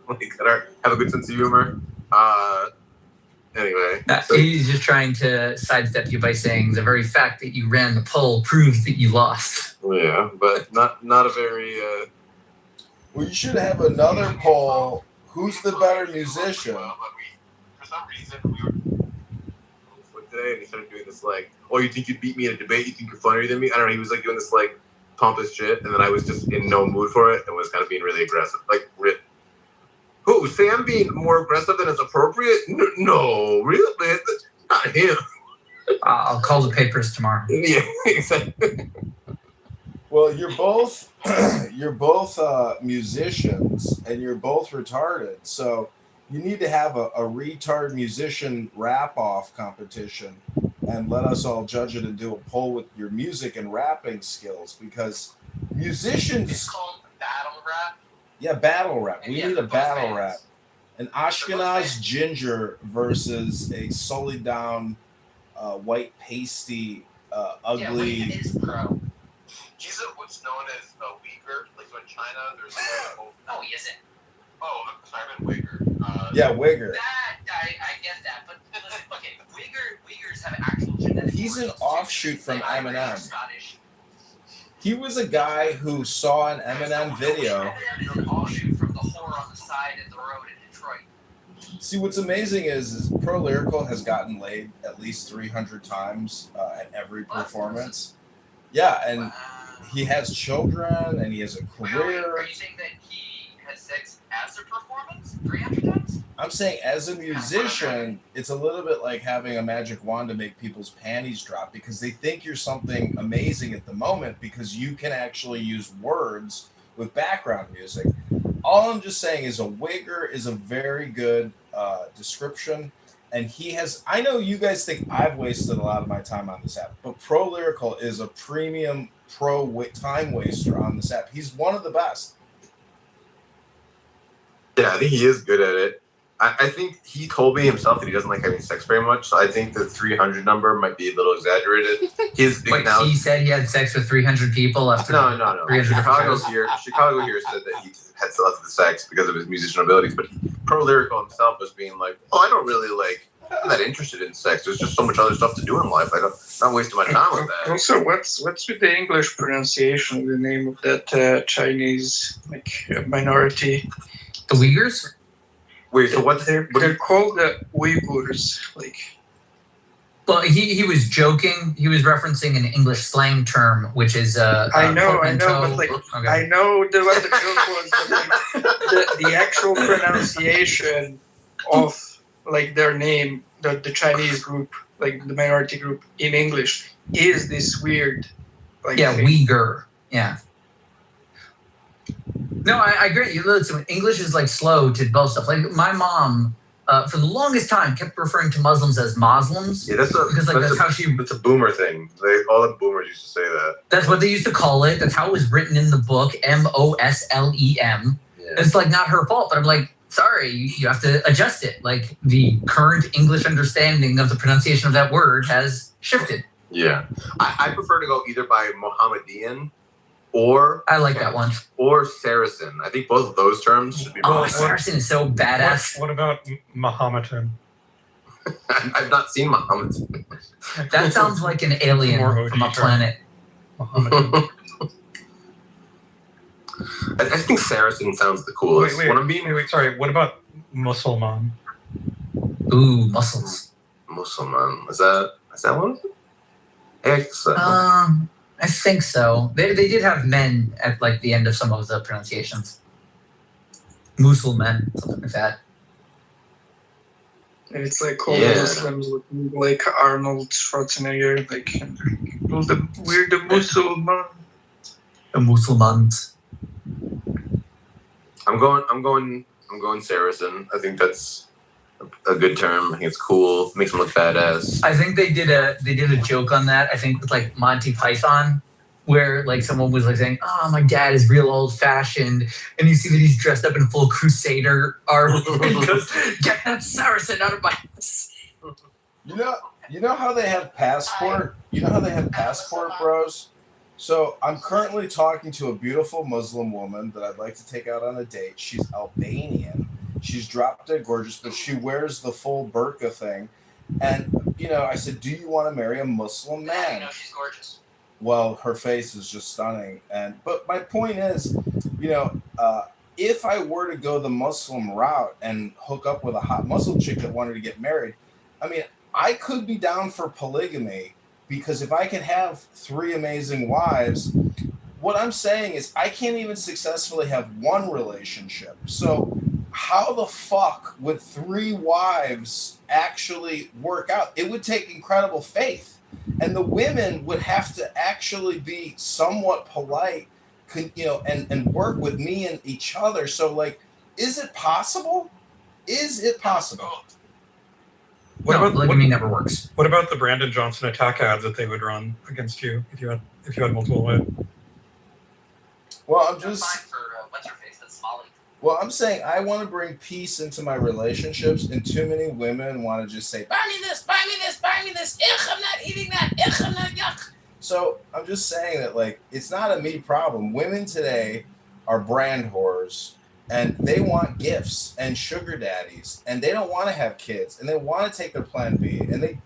Speaker 22: have a good sense of humor. Anyway.
Speaker 3: He's just trying to sidestep you by saying the very fact that you ran the poll proves that you lost.
Speaker 22: Yeah, but not a very...
Speaker 2: Well, you should have another poll. Who's the better musician?
Speaker 22: For some reason, we were today, and he started doing this like, you think you'd beat me in a debate? You think you're funnier than me? I don't know. He was like doing this like pompous shit, and then I was just in no mood for it and was kind of being really aggressive. Like, who? Sam being more aggressive than is appropriate? No, really? Not him.
Speaker 3: I'll call the papers tomorrow.
Speaker 22: Yeah, exactly.
Speaker 2: Well, you're both musicians, and you're both retarded. So you need to have a retard musician rap-off competition, and let us all judge it and do a poll with your music and rapping skills, because musicians.
Speaker 8: It's called battle rap.
Speaker 2: Yeah, battle rap. We need a battle rap. An Ashkenaz ginger versus a sullied down, white pasty, ugly.
Speaker 8: Yeah, he is Pro. He's what's known as a Uyghur. Like so in China, there's no, he isn't. Oh, I'm sorry, I meant Uyghur.
Speaker 2: Yeah, Uyghur.
Speaker 8: I get that, but listen, okay, Uyghurs have actual genetics.
Speaker 2: He's an offshoot from Eminem. He was a guy who saw an Eminem video.
Speaker 8: Eminem is an offshoot from the whore on the side of the road in Detroit.
Speaker 2: See, what's amazing is Pro Lyrical has gotten laid at least 300 times at every performance. Yeah, and he has children and he has a career.
Speaker 8: Are you saying that he has sex as a performance 300 times?
Speaker 2: I'm saying as a musician, it's a little bit like having a magic wand to make people's panties drop because they think you're something amazing at the moment because you can actually use words with background music. All I'm just saying is a wigger is a very good description. And he has, I know you guys think I've wasted a lot of my time on this app, but Pro Lyrical is a premium time waster on this app. He's one of the best.
Speaker 22: Yeah, I think he is good at it. I think he told me himself that he doesn't like having sex very much, so I think the 300 number might be a little exaggerated.
Speaker 3: Wait, he said he had sex with 300 people after.
Speaker 22: No.
Speaker 3: 300
Speaker 22: Chicago here said that he had lots of sex because of his musician abilities, but Pro Lyrical himself was being like, I don't really I'm not interested in sex. There's just so much other stuff to do in life. I'm not wasting my time with that.
Speaker 1: Also, what's with the English pronunciation of the name of that Chinese minority?
Speaker 3: The Uyghurs?
Speaker 22: Wait, so
Speaker 1: they're called the Uyghurs?
Speaker 3: Well, he was joking. He was referencing an English slang term, which is
Speaker 1: I know, but I know what the joke was. But, the actual pronunciation of their name, the Chinese group, the minority group in English, is this weird. Thing.
Speaker 3: Uyghur. Yeah. No, I agree. Listen, English is slow to both stuff. My mom, for the longest time, kept referring to Muslims as Moslems.
Speaker 22: Yeah, that's a boomer thing. All the boomers used to say that.
Speaker 3: That's what they used to call it. That's how it was written in the book, Moslem. Yeah. It's not her fault, but I'm like, sorry, you have to adjust it. The current English understanding of the pronunciation of that word has shifted.
Speaker 22: Yeah, I prefer to go either by Mohammedan. Or
Speaker 3: I like that one.
Speaker 22: Or Saracen. I think both of those terms should be.
Speaker 3: Saracen is so badass.
Speaker 23: What about Mahometan?
Speaker 22: I've not seen Mahometan.
Speaker 3: That sounds like an alien from a planet.
Speaker 22: I think Saracen sounds the coolest.
Speaker 23: Wait, sorry. What about Musulman?
Speaker 3: Ooh, Muslims.
Speaker 22: Musulman. Is that one? Yeah, I guess so.
Speaker 3: I think so. They did have men at the end of some of the pronunciations. Musulman, something like that.
Speaker 1: And it's all Muslims looking like Arnold Schwarzenegger, the Musulman.
Speaker 3: The Musulmans.
Speaker 22: I'm going Saracen. I think that's a good term. I think it's cool. Makes them look badass.
Speaker 3: I think they did a joke on that. I think with Monty Python, where someone was saying, "Oh, my dad is real old fashioned," and you see that he's dressed up in full Crusader armor. And he goes, "Get that Saracen out of my house."
Speaker 2: You know how they have passport? You know how they have passport, bros? So I'm currently talking to a beautiful Muslim woman that I'd like to take out on a date. She's Albanian. She's drop dead gorgeous, but she wears the full burqa thing. And, I said, do you want to marry a Muslim man?
Speaker 8: She's gorgeous.
Speaker 2: Well, her face is just stunning. But my point is, if I were to go the Muslim route and hook up with a hot Muslim chick that wanted to get married, I could be down for polygamy because if I could have 3 amazing wives, what I'm saying is I can't even successfully have one relationship. So how the fuck would 3 wives actually work out? It would take incredible faith. And the women would have to actually be somewhat polite, and work with me and each other. So, is it possible? Is it possible?
Speaker 3: Polygamy never works.
Speaker 23: What about the Brandon Johnson attack ads that they would run against you if you had multiple wives?
Speaker 2: Well, I'm saying I want to bring peace into my relationships, and too many women want to just say, buy me this, buy me this, buy me this. I'm not eating that. I'm not yuck. So I'm just saying that it's not a me problem. Women today are brand whores, and they want gifts and sugar daddies, and they don't want to have kids, and they want to take their plan B. And they,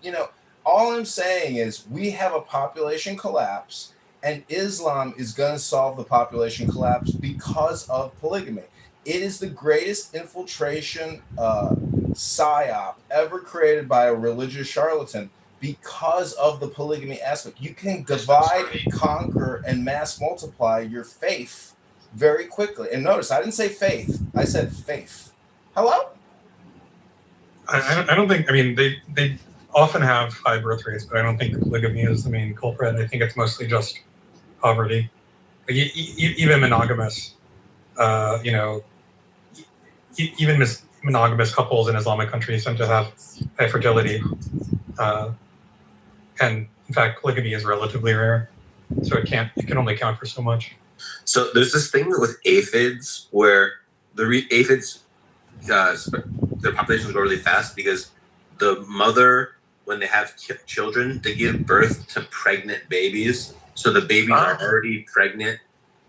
Speaker 2: all I'm saying is we have a population collapse, and Islam is going to solve the population collapse because of polygamy. It is the greatest infiltration psyop ever created by a religious charlatan because of the polygamy aspect. You can divide, conquer, and mass multiply your faith very quickly. And notice, I didn't say faith. I said faith. Hello?
Speaker 23: I don't think. I mean, they often have high birth rates, but I don't think the polygamy is the main culprit. I think it's mostly just poverty. Like, even monogamous, even monogamous couples in Islamic countries tend to have high fertility, and in fact, polygamy is relatively rare, so it can only count for so much.
Speaker 4: So there's this thing with aphids where aphids, their populations grow really fast because the mother, when they have children, they give birth to pregnant babies. So the babies are already pregnant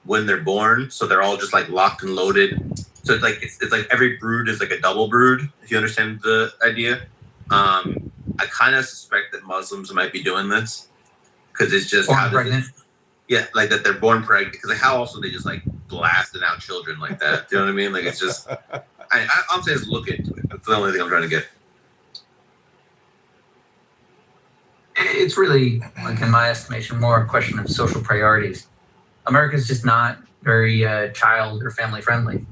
Speaker 4: when they're born. So they're all just like locked and loaded. So it's like every brood is like a double brood, if you understand the idea. I kind of suspect that Muslims might be doing this because it's just
Speaker 3: born pregnant.
Speaker 4: Yeah, like that they're born pregnant. Because like how else would they just like blasting out children like that? Do you know what I mean? Like it's just, I'm saying is look into it. That's the only thing I'm trying to get.
Speaker 3: It's really, like in my estimation, more a question of social priorities. America's just not very child or family friendly.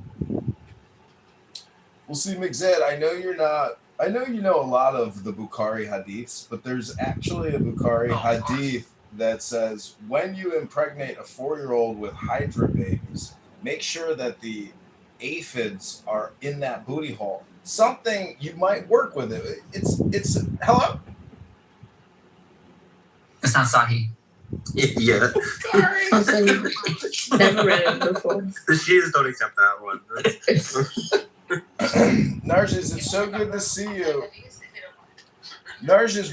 Speaker 2: Well, see, McZed, I know you're not. I know you know a lot of the Bukhari hadiths, but there's actually a Bukhari hadith that says when you impregnate a 4-year-old with Hydra babies, make sure that the aphids are in that booty hole. Something you might work with it. It's hello.
Speaker 3: It's not Sahih.
Speaker 4: Yeah.
Speaker 10: Never read it before.
Speaker 4: The Shias don't accept that one.
Speaker 2: Narges, it's so good to see you. Narges,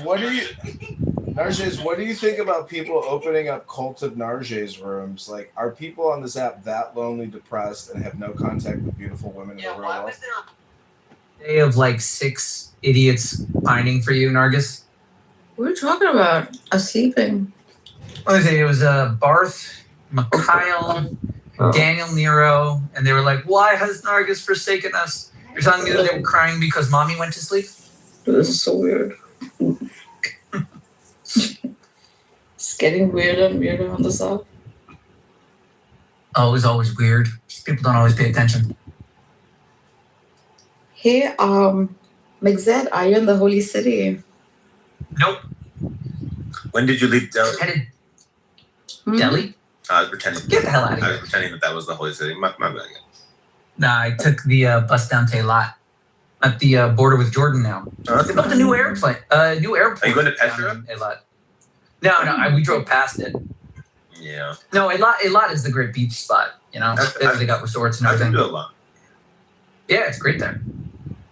Speaker 2: what do you think about people opening up Cult of Narges rooms? Like, are people on this app that lonely, depressed, and have no contact with beautiful women in the real world?
Speaker 3: Day of like 6 idiots pining for you, Nargis.
Speaker 6: What are you talking about? I'm sleeping.
Speaker 3: What was it? It was Barth, Mikhail, Daniel Nero, and they were like, "Why has Nargis forsaken us?" You're telling me that they were crying because mommy went to sleep?
Speaker 6: This is so weird. It's getting weirder and weirder on this app.
Speaker 3: Oh, it was always weird. People don't always pay attention.
Speaker 6: Hey, McZed, are you in the Holy City?
Speaker 3: Nope.
Speaker 4: When did you leave Delhi?
Speaker 3: Delhi?
Speaker 4: I was pretending.
Speaker 3: Get the hell out of here.
Speaker 4: I was pretending that was the holy city. My bad.
Speaker 3: Nah, I took the bus down to Eilat, at the border with Jordan now. They built a new airplane. Are you
Speaker 4: going to Petra?
Speaker 3: Eilat. No, we drove past it.
Speaker 4: Yeah.
Speaker 3: No, Eilat is the great beach spot. You know, they got resorts and everything.
Speaker 4: I do a lot.
Speaker 3: Yeah, it's great there.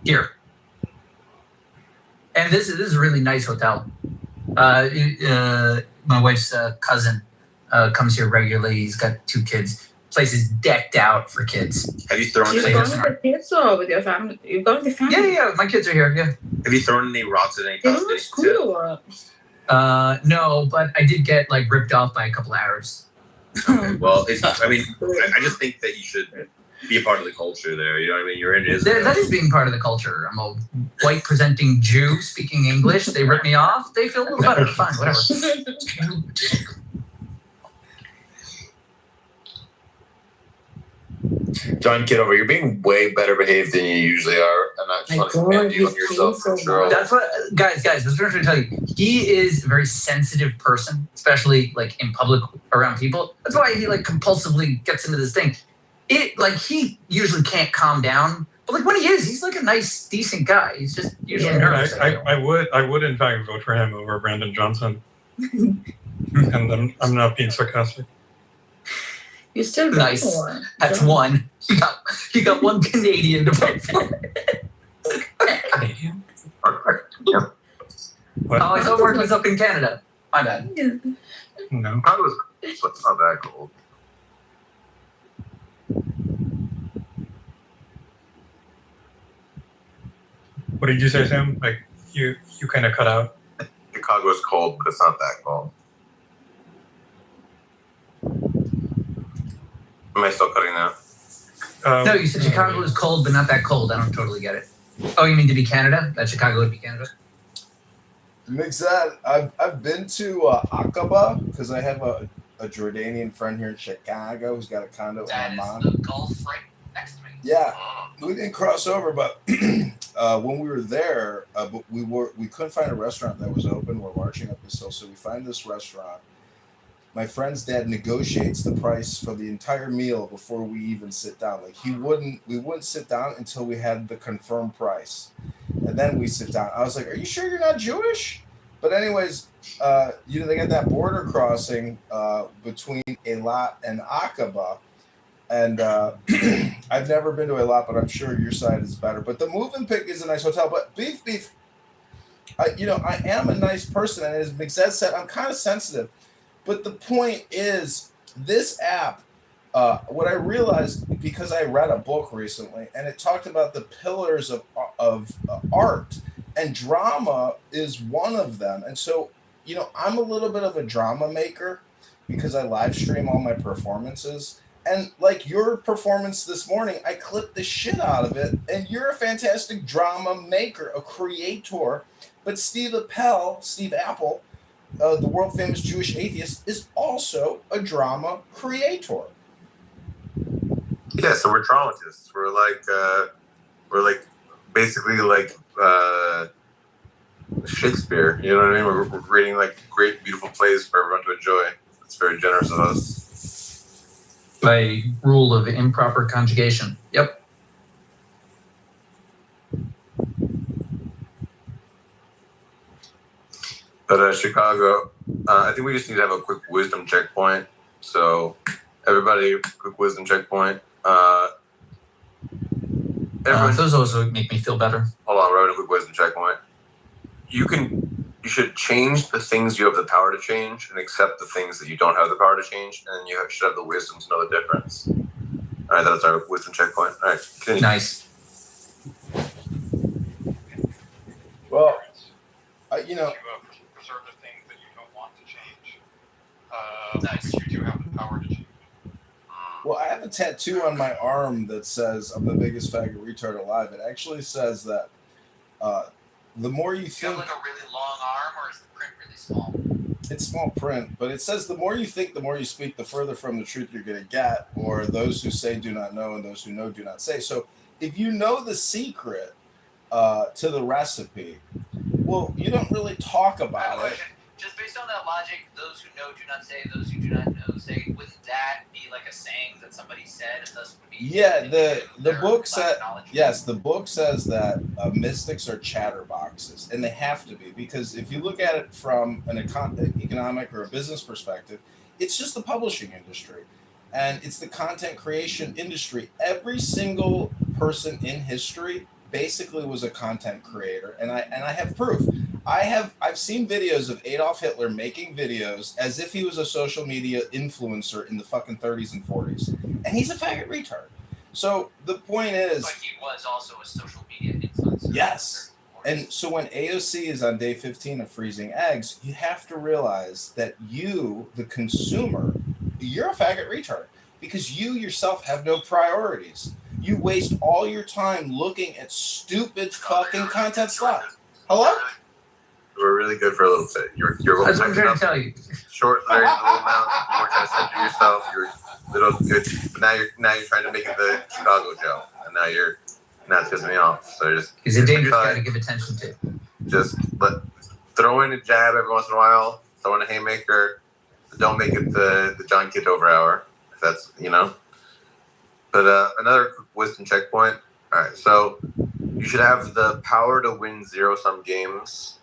Speaker 3: Here. And this is a really nice hotel. My wife's cousin comes here regularly. He's got 2 kids. Place is decked out for kids.
Speaker 4: Have you thrown?
Speaker 6: You're going with the kids or with your family? You're going with the family?
Speaker 3: Yeah. My kids are here. Yeah.
Speaker 4: Have you thrown any rocks at any
Speaker 6: They don't school you or
Speaker 3: no, but I did get like ripped off by a couple of Arabs.
Speaker 4: Okay. Well, I just think that you should be a part of the culture there. You know what I mean? You're in Israel.
Speaker 3: That is being part of the culture. I'm a white presenting Jew speaking English. They rip me off. They feel a little better. Fine, whatever.
Speaker 22: John Kitover, you're being way better behaved than you usually are. And I just want to commend you on yourself for sure.
Speaker 3: That's what, guys, that's what I'm trying to tell you. He is a very sensitive person, especially like in public around people. That's why he like compulsively gets into this thing. He usually can't calm down, but like when he is, he's like a nice, decent guy. He's just usually nervous.
Speaker 23: I would in fact vote for him over Brandon Johnson. And I'm not being sarcastic.
Speaker 6: You still
Speaker 3: nice. That's one. You got one Canadian to vote for.
Speaker 23: Canadian?
Speaker 3: Oh, I thought Mark was up in Canada. My bad.
Speaker 23: No.
Speaker 22: It's not that cold.
Speaker 23: What did you say, Sam? Like you kind of cut out.
Speaker 22: Chicago's cold, but it's not that cold. Am I still cutting out?
Speaker 3: No, you said Chicago is cold, but not that cold. I don't totally get it. Oh, you mean to be Canada? That Chicago would be Canada?
Speaker 2: Mix that. I've been to Aqaba because I have a Jordanian friend here in Chicago who's got a condo in Amman.
Speaker 8: The Gulf right next to me.
Speaker 2: Yeah, we didn't cross over, but when we were there, but we couldn't find a restaurant that was open. We're marching up this hill, so we find this restaurant. My friend's dad negotiates the price for the entire meal before we even sit down. Like we wouldn't sit down until we had the confirmed price, and then we sit down. I was like, "Are you sure you're not Jewish?" But anyways, they got that border crossing between Eilat and Aqaba, and I've never been to Eilat, but I'm sure your side is better. But the Movenpick is a nice hotel. But beef, I am a nice person, and as Mixed said, I'm kind of sensitive. But the point is, this app, what I realized, because I read a book recently, and it talked about the pillars of art, and drama is one of them. And so, I'm a little bit of a drama maker because I live stream all my performances. And like your performance this morning, I clipped the shit out of it, and you're a fantastic drama maker, a creator. But Steve Apple, the world famous Jewish atheist, is also a drama creator.
Speaker 22: Yeah, so we're dramatists. We're like basically like Shakespeare. You know what I mean? We're reading like great, beautiful plays for everyone to enjoy. It's very generous of us.
Speaker 3: By rule of improper conjugation. Yep.
Speaker 22: But Chicago, I think we just need to have a quick wisdom checkpoint. So, everybody, quick wisdom checkpoint.
Speaker 3: Those also make me feel better.
Speaker 22: Hold on, we're having a quick wisdom checkpoint. You should change the things you have the power to change and accept the things that you don't have the power to change, and then you should have the wisdom to know the difference. All right, that's our wisdom checkpoint. All right, continue.
Speaker 3: Nice.
Speaker 2: Well,
Speaker 7: preserve the things that you don't want to change. Nice. You do have the power to change.
Speaker 2: Well, I have a tattoo on my arm that says I'm the biggest faggot retard alive. It actually says that the more you think...
Speaker 8: You have like a really long arm, or is the print really small?
Speaker 2: It's small print, but it says the more you think, the more you speak, the further from the truth you're going to get, or those who say do not know and those who know do not say. So if you know the secret to the recipe, well, you don't really talk about it.
Speaker 8: Just based on that logic, those who know do not say, those who do not know say, wouldn't that be like a saying that somebody said, and thus would be...
Speaker 2: Yeah, the book said, yes, the book says that mystics are chatterboxes, and they have to be, because if you look at it from an economic or a business perspective, it's just the publishing industry, and it's the content creation industry. Every single person in history basically was a content creator, and I have proof. I've seen videos of Adolf Hitler making videos as if he was a social media influencer in the fucking 30s and 40s, and he's a faggot retard. So the point is,
Speaker 8: but he was also a social media influencer.
Speaker 2: Yes. And so when AOC is on day 15 of freezing eggs, you have to realize that you, the consumer, you're a faggot retard, because you yourself have no priorities. You waste all your time looking at stupid fucking content stuff. Hello?
Speaker 22: We're really good for a little bit. You're
Speaker 3: That's what I'm trying to tell you.
Speaker 22: Short, very little amount. You weren't trying to censor yourself. You're little good. But now you're trying to make it the Chicago Joe, and now it's pissing me off. So just
Speaker 3: he's a dangerous guy to give attention to.
Speaker 22: Just throw in a jab every once in a while. Throw in a haymaker. Don't make it the John Kitover hour. If that's But another wisdom checkpoint. All right, so you should have the power to win zero-sum games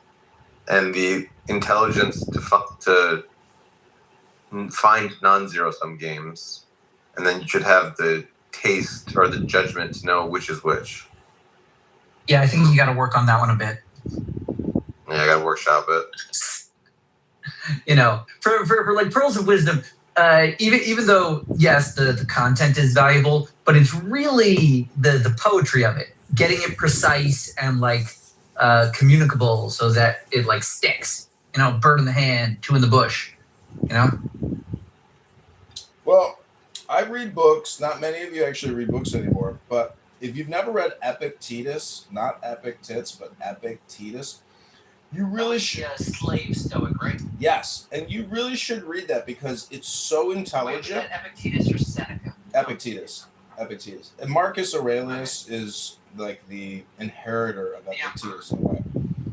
Speaker 22: and the intelligence to find non-zero-sum games, and then you should have the taste or the judgment to know which is which.
Speaker 3: Yeah, I think you got to work on that one a bit.
Speaker 22: Yeah, I got to workshop it.
Speaker 3: For like pearls of wisdom, even though yes, the content is valuable, but it's really the poetry of it, getting it precise and communicable so that it sticks. Bird in the hand, two in the bush.
Speaker 2: Well, I read books. Not many of you actually read books anymore, but if you've never read Epictetus, not Epic Tits, but Epictetus, you really should.
Speaker 8: Slave Stoic, right?
Speaker 2: Yes, and you really should read that because it's so intelligent.
Speaker 8: Wait, is that Epictetus or Seneca?
Speaker 2: Epictetus. And Marcus Aurelius is like the inheritor of Epictetus in a way.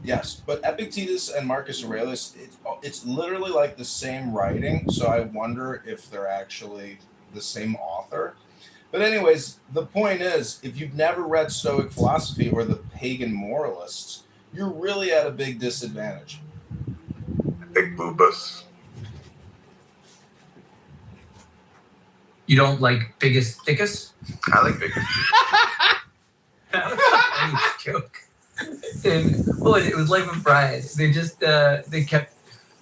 Speaker 2: Yes, but Epictetus and Marcus Aurelius, it's literally like the same writing, so I wonder if they're actually the same author. But anyways, the point is, if you've never read Stoic philosophy or the pagan moralists, you're really at a big disadvantage.
Speaker 22: Big boobas.
Speaker 3: You don't like biggest thickest?
Speaker 22: I like biggest.
Speaker 3: That was a funny joke. It was Life of Brian. They just they kept.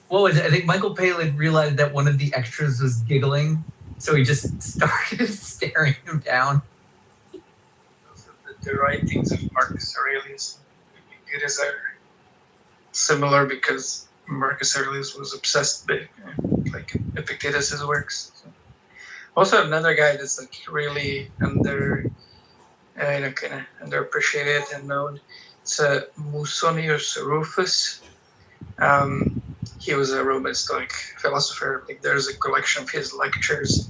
Speaker 3: What was it? I think Michael Palin realized that one of the extras was giggling, so he just started staring him down.
Speaker 1: The writings of Marcus Aurelius and Epictetus are similar because Marcus Aurelius was obsessed with like Epictetus's works. So. Also, another guy that's like really kind of underappreciated and known. It's Musonius Rufus. He was a Roman Stoic philosopher. Like, there's a collection of his lectures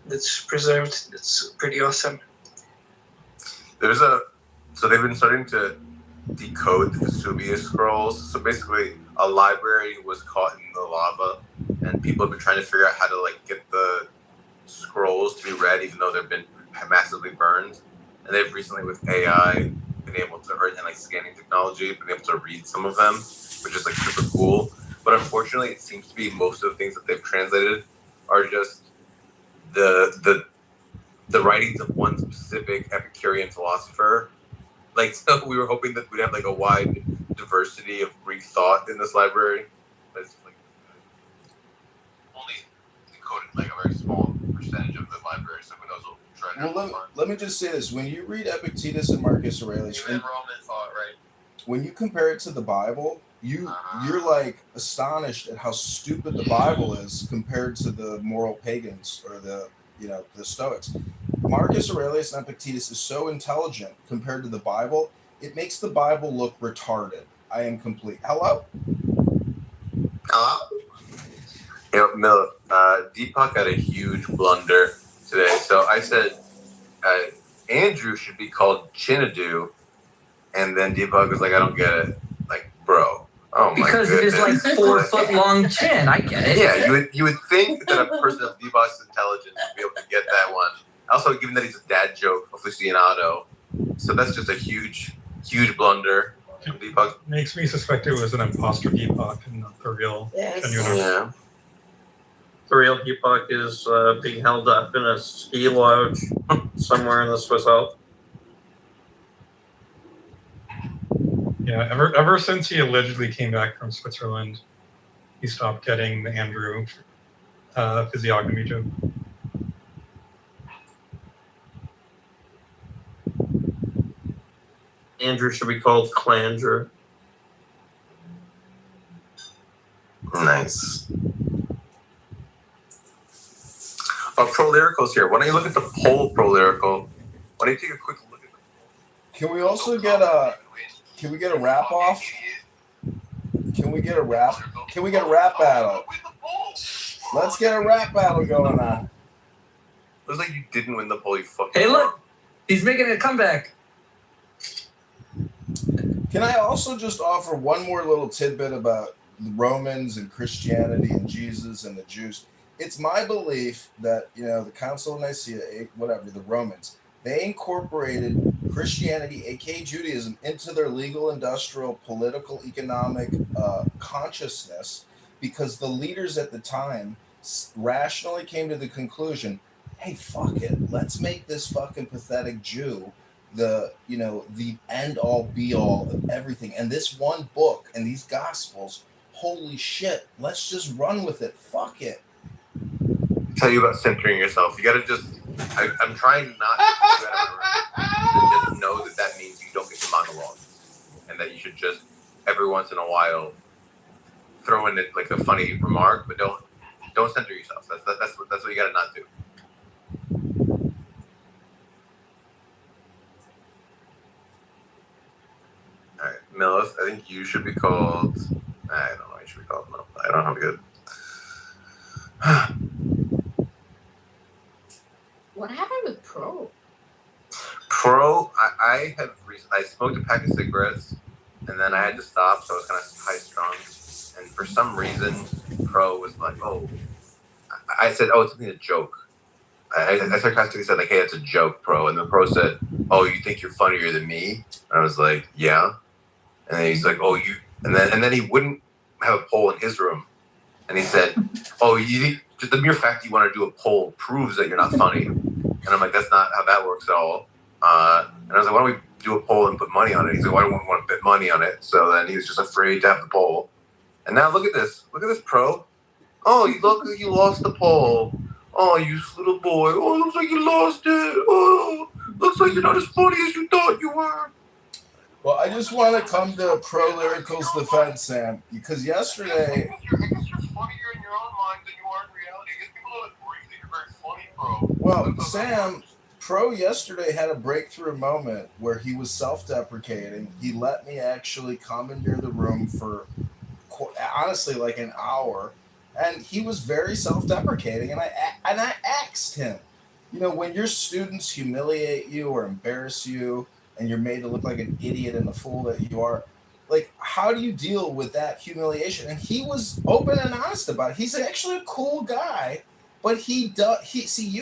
Speaker 1: that's preserved. It's pretty awesome.
Speaker 22: So they've been starting to decode the Vesuvius scrolls. So basically, a library was caught in the lava, and people have been trying to figure out how to like get the scrolls to be read, even though they've been massively burned. And they've recently, with AI, been able to, and like scanning technology, been able to read some of them, which is like super cool. But unfortunately, it seems to be most of the things that they've translated are just the writings of one specific Epicurean philosopher. Like, so we were hoping that we'd have like a wide diversity of Greek thought in this library. But it's like
Speaker 7: only decoded like a very small percentage of the library, so who knows what we'll try to
Speaker 2: Well, let me just say this. When you read Epictetus and Marcus Aurelius,
Speaker 7: Roman thought, right?
Speaker 2: When you compare it to the Bible, you're like astonished at how stupid the Bible is compared to the moral pagans or the Stoics. Marcus Aurelius and Epictetus is so intelligent compared to the Bible, it makes the Bible look retarded. I am complete. Hello?
Speaker 22: Mil, Deepak had a huge blunder today. So I said Andrew should be called Chinadu, and then Deepak was like, I don't get it. Like, bro. Oh my
Speaker 3: because
Speaker 22: goodness.
Speaker 3: it is like 4 foot long chin. I get it.
Speaker 22: Yeah, you would think that a person of Deepak's intelligence would be able to get that one. Also, given that he's a dad joke aficionado, so that's just a huge blunder from Deepak.
Speaker 23: Makes me suspect it was an imposter Deepak and not the real genuine.
Speaker 22: Yeah.
Speaker 9: The real Deepak is being held up in a ski lodge somewhere in the Swiss Alps.
Speaker 23: Yeah, ever since he allegedly came back from Switzerland, he stopped getting the Andrew physiognomy joke.
Speaker 9: Andrew should be called Clanger.
Speaker 22: Nice. Pro Lyrical's here. Why don't you look at the poll, Pro Lyrical? Why don't you take a quick look at the
Speaker 2: Can we also get a rap off? Can we get a rap battle? Let's get a rap battle going on.
Speaker 22: Looks like you didn't win the poll, you fucking.
Speaker 3: Hey, look, he's making a comeback.
Speaker 2: Can I also just offer one more little tidbit about the Romans and Christianity and Jesus and the Jews? It's my belief that, the Council of Nicaea, whatever, the Romans, they incorporated Christianity, aka Judaism, into their legal, industrial, political, economic consciousness because the leaders at the time rationally came to the conclusion, hey, fuck it, let's make this fucking pathetic Jew the end all be all of everything. And this one book and these gospels, holy shit, let's just run with it. Fuck it.
Speaker 22: Tell you about centering yourself. You gotta just. I'm trying not to just know that means you don't get to monologue, and that you should just every once in a while throw in like a funny remark, but don't center yourself. That's what you gotta not do. All right, Millis, I think you should be called. I don't know what you should be called. No, I don't know how good.
Speaker 18: What happened with Pro?
Speaker 22: Pro, I have I smoked a pack of cigarettes, and then I had to stop, so I was kind of high strung. And for some reason, Pro was like, "Oh," I said, "Oh, it's only a joke." I sarcastically said, like, "Hey, it's a joke, Pro." And the Pro said, "Oh, you think you're funnier than me?" And I was like, "Yeah." And then he's like, "Oh, you," and then he wouldn't have a poll in his room, and he said, "Oh, you think just the mere fact you want to do a poll proves that you're not funny?" And I'm like, "That's not how that works at all." And I was like, "Why don't we do a poll and put money on it?" He's like, "Well, I don't want to bet money on it." So then he was just afraid to have the poll. And now look at this Pro. "Oh, you lost the poll. Oh, you little boy. Oh, looks like you lost it. Oh, looks like you're not as funny as you thought you were."
Speaker 2: Well, I just want to come to Pro Lyrical's defense, Sam, because yesterday.
Speaker 7: I guess you're funnier in your own mind than you are in reality. I guess people don't agree that you're very funny, Pro.
Speaker 2: Well, Sam, Pro yesterday had a breakthrough moment where he was self-deprecating. He let me actually commandeer the room for, honestly, like an hour, and he was very self-deprecating. And I asked him, when your students humiliate you or embarrass you, and you're made to look like an idiot and the fool that you are, like, how do you deal with that humiliation? And he was open and honest about it. He's actually a cool guy. But you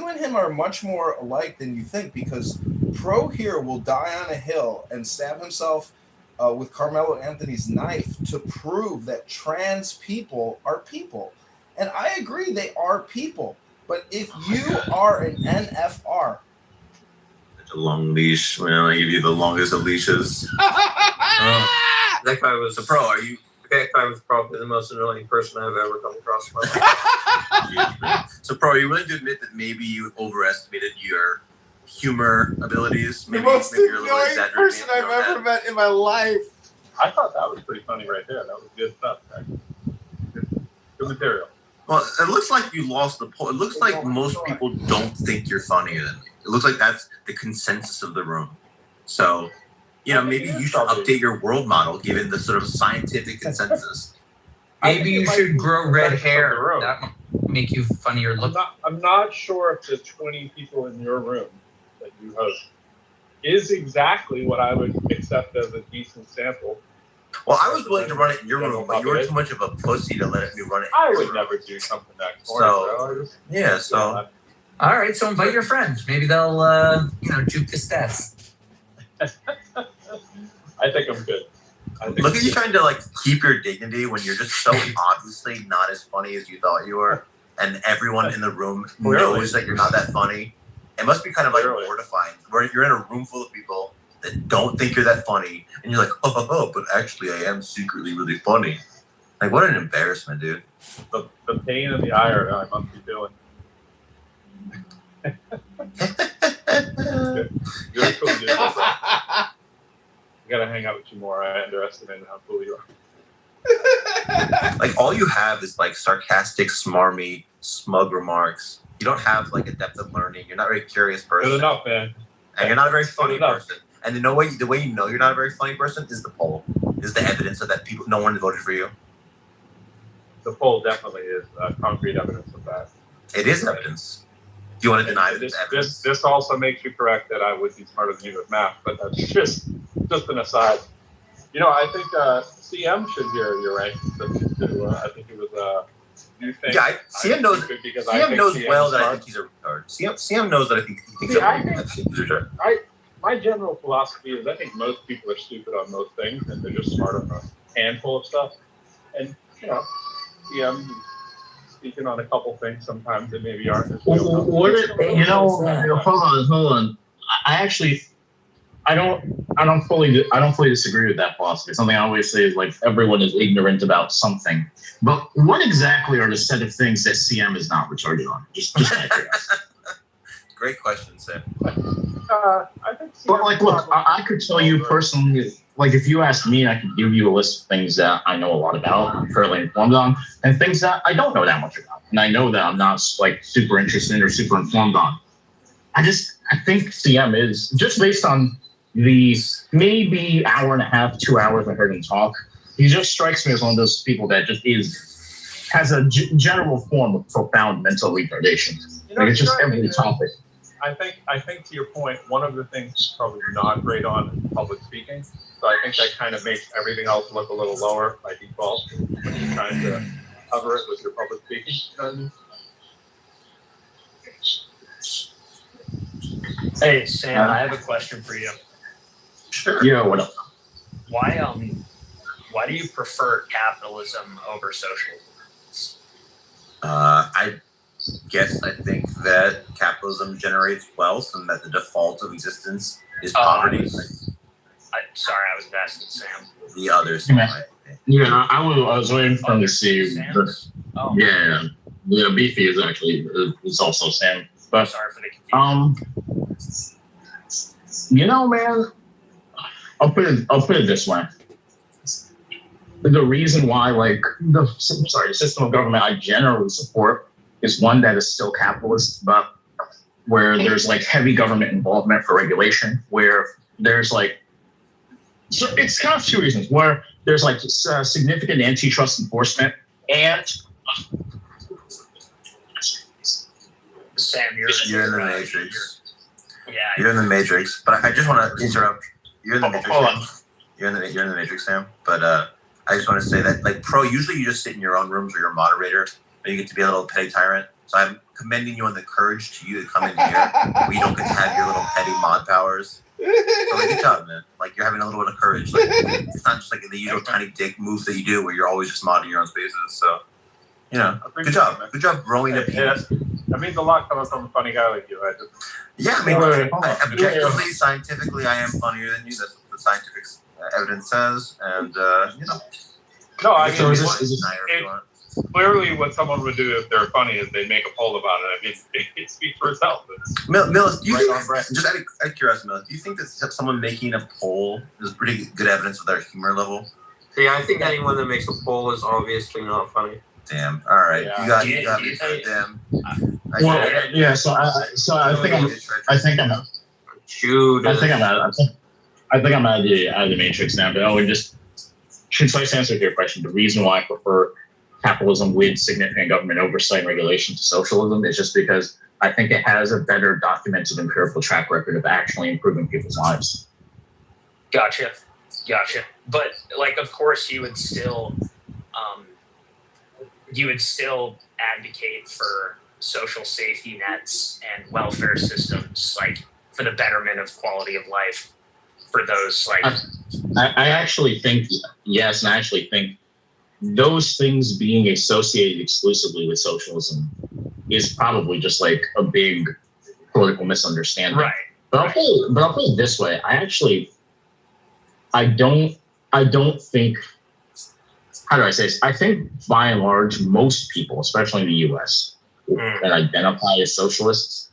Speaker 2: and him are much more alike than you think, because Pro here will die on a hill and stab himself with Carmelo Anthony's knife to prove that trans people are people. And I agree, they are people. But if you are an NFR,
Speaker 4: a long leash, man, I give you the longest of leashes.
Speaker 9: That guy was
Speaker 4: so Pro. Are you?
Speaker 9: That guy was probably the most annoying person I've ever come across in my life.
Speaker 4: So, Pro, are you willing to admit that maybe you overestimated your humor abilities?
Speaker 2: The most annoying person I've ever met in my life.
Speaker 9: I thought that was pretty funny right there. That was good stuff. Right? Good material.
Speaker 4: Well, it looks like you lost the poll. It looks like most people don't think you're funnier than me. It looks like that's the consensus of the room. So, maybe you should update your world model given the sort of scientific consensus.
Speaker 3: Maybe you should grow red hair. That might make you funnier look.
Speaker 9: I'm not sure if the 20 people in your room that you host is exactly what I would accept as a decent sample.
Speaker 4: Well, I was willing to run it in your room, but you were too much of a pussy to let me run it.
Speaker 9: I would never do something that corny.
Speaker 4: So.
Speaker 3: All right, so invite your friends. Maybe they'll, juke the stats.
Speaker 9: I think I'm good.
Speaker 4: Look at you trying to keep your dignity when you're just so obviously not as funny as you thought you were, and everyone in the room knows that you're not that funny. It must be kind of mortifying, where you're in a room full of people that don't think you're that funny, and you're like, oh, but actually I am secretly really funny. Like, what an embarrassment, dude.
Speaker 9: The pain and the ire I must be feeling. You're cool, dude. I gotta hang out with you more. I underestimated how cool you are.
Speaker 4: All you have is sarcastic, smarmy, smug remarks. You don't have a depth of learning. You're not a very curious person.
Speaker 9: Good enough, man.
Speaker 4: And you're not a very funny person. And the way you know you're not a very funny person is the poll. Is the evidence of that no one voted for you.
Speaker 9: The poll definitely is concrete evidence of that.
Speaker 4: It is evidence. Do you want to deny that it's evidence?
Speaker 9: This also makes you correct that I would be smarter than you with math, but that's just an aside. I think CM should hear your rankings too. I think it was.
Speaker 4: CM knows. CM knows well that I think he's a retard. CM knows that I think he's a retard.
Speaker 9: My general philosophy is I think most people are stupid on most things, and they're just smart on a handful of stuff. And CM speaking on a couple things sometimes that maybe aren't as well.
Speaker 11: Hold on. I don't fully disagree with that philosophy. Something I always say is everyone is ignorant about something. But what exactly are the set of things that CM is not retarded on? Just
Speaker 4: Great question, Sam.
Speaker 9: I think.
Speaker 11: But look, I could tell you personally. If you asked me, I could give you a list of things that I know a lot about, I'm fairly informed on, and things that I don't know that much about. And I know that I'm not super interested or super informed on. I think CM is, just based on the maybe hour and a half, 2 hours I heard him talk, he just strikes me as one of those people that just has a general form of profound mental retardation. It's just every topic.
Speaker 9: I think to your point, one of the things he's probably not great on is public speaking. So I think that kind of makes everything else look a little lower by default when you're trying to cover it with your public speaking.
Speaker 12: Hey Sam, I have a question for you.
Speaker 11: Sure. Yeah, what up?
Speaker 12: Why do you prefer capitalism over socialism?
Speaker 4: I think that capitalism generates wealth and that the default of existence is poverty.
Speaker 12: Sorry, I was asking Sam.
Speaker 4: The others.
Speaker 11: Yeah, I was waiting for him to see. Yeah, Beefy is actually is also Sam. But
Speaker 12: sorry for the confusion.
Speaker 11: You know, man, I'll put it this way. The reason why, like, the system of government I generally support is one that is still capitalist, but where there's like heavy government involvement for regulation, where there's like, so it's kind of two reasons, where there's like significant antitrust enforcement and
Speaker 12: Sam,
Speaker 4: you're in the matrix. You're in the matrix, but I just want to interrupt. You're in the matrix. You're in the matrix, Sam. But I just want to say that, like, Pro, usually you just sit in your own rooms or you're a moderator, and you get to be a little petty tyrant. So I'm commending you on the courage to you to come in here where you don't get to have your little petty mod powers. So, like, good job, man. Like, you're having a little bit of courage. Like, it's not just like the usual tiny dick moves that you do where you're always just modding your own spaces. So, you know, good job. Good job growing up.
Speaker 9: That means a lot coming from a funny guy like you.
Speaker 4: Objectively, scientifically, I am funnier than you. That's what the scientific evidence says. And, you know.
Speaker 9: No, I mean, clearly what someone would do if they're funny is they'd make a poll about it. I mean, it speaks for itself.
Speaker 4: Millis, do you think, just out of curiosity, Millis, do you think that someone making a poll is pretty good evidence of their humor level?
Speaker 22: Yeah, I think anyone that makes a poll is obviously not funny.
Speaker 4: Damn. All right. Yeah. You got me. Damn.
Speaker 11: So I think I'm out of the matrix now. But just concise answer to your question. The reason why I prefer capitalism with significant government oversight and regulation to socialism is just because I think it has a better documented empirical track record of actually improving people's lives.
Speaker 12: Gotcha. But, like, of course, you would still advocate for social safety nets and welfare systems, like, for the betterment of quality of life for those, like.
Speaker 11: I actually think yes, and I actually think those things being associated exclusively with socialism is probably just like a big political misunderstanding.
Speaker 12: Right.
Speaker 11: But I'll put it this way. I don't think, how do I say this? I think by and large, most people, especially in the US, that identify as socialists,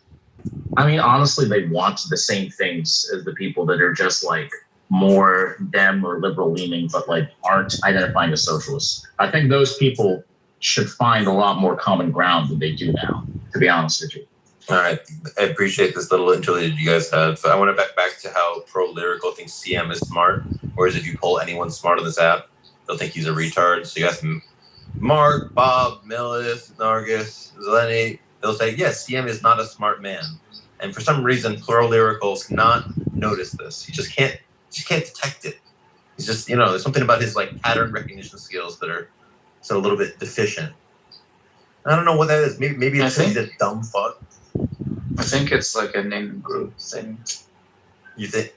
Speaker 11: I mean, honestly, they want the same things as the people that are just like more dem or liberal leaning, but like aren't identifying as socialists. I think those people should find a lot more common ground than they do now, to be honest with you.
Speaker 4: All right. I appreciate this little interlude you guys had. So I want to back to how Pro Lyrical thinks CM is smart, whereas if you poll anyone smart on this app, they'll think he's a retard. So you ask Mark, Bob, Millis, Nargis, Zeleny, they'll say, yes, CM is not a smart man. And for some reason, Pro Lyrical cannot notice this. He just can't detect it. He's just, there's something about his like pattern recognition skills that are so a little bit deficient. I don't know what that is. Maybe it's he's a dumb fuck.
Speaker 14: I think it's like an in-group thing.
Speaker 4: You think?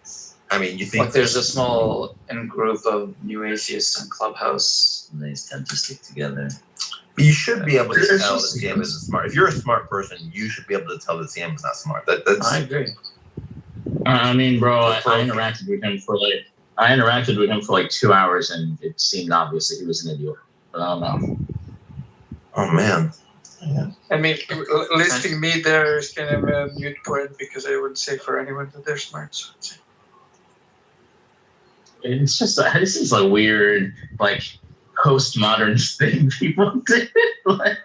Speaker 4: I mean, you think
Speaker 14: like there's a small in-group of new atheists in Clubhouse, and they tend to stick together.
Speaker 4: You should be able to tell that CM isn't smart. If you're a smart person, you should be able to tell that CM is not smart. That's.
Speaker 14: I agree.
Speaker 11: I mean, bro, I interacted with him for like 2 hours, and it seemed obvious that he was an idiot. But I don't know.
Speaker 4: Oh man.
Speaker 1: Yeah. I mean, listing me there is kind of a mute point because I would say for anyone that they're smart. So
Speaker 11: it's just this is a weird like postmodern thing people do. Like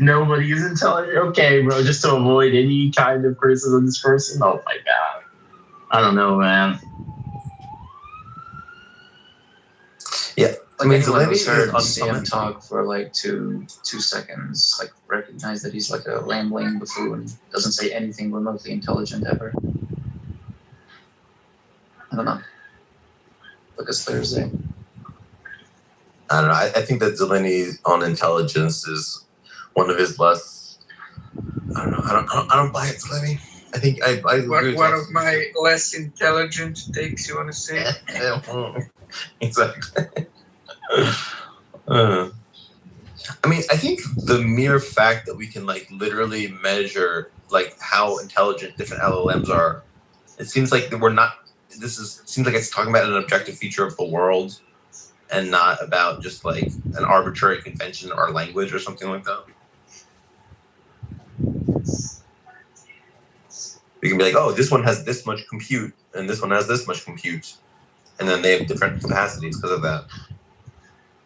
Speaker 11: nobody is intelligent. Okay, bro, just to avoid any kind of criticism of this person. Oh my god, I don't know, man.
Speaker 4: Yeah,
Speaker 14: Like anyone
Speaker 4: Zelensky
Speaker 14: who's heard
Speaker 4: is on
Speaker 14: see him
Speaker 4: summit.
Speaker 14: talk for like two seconds, like recognize that he's like a rambling buffoon, doesn't say anything remotely intelligent ever. I don't know. Lucas Thursday.
Speaker 22: I don't know. I think that Zelensky on intelligence is one of his less. I don't know. I don't buy it, Zelensky. I think I agree with
Speaker 1: One of my less intelligent takes, you want to say?
Speaker 22: Exactly. I mean, I think the mere fact that we can like literally measure like how intelligent different LLMs are, it seems like that we're not. Seems like it's talking about an objective feature of the world, and not about just like an arbitrary convention or language or something like that. We can be like, oh, this one has this much compute, and this one has this much compute, and then they have different capacities because of that.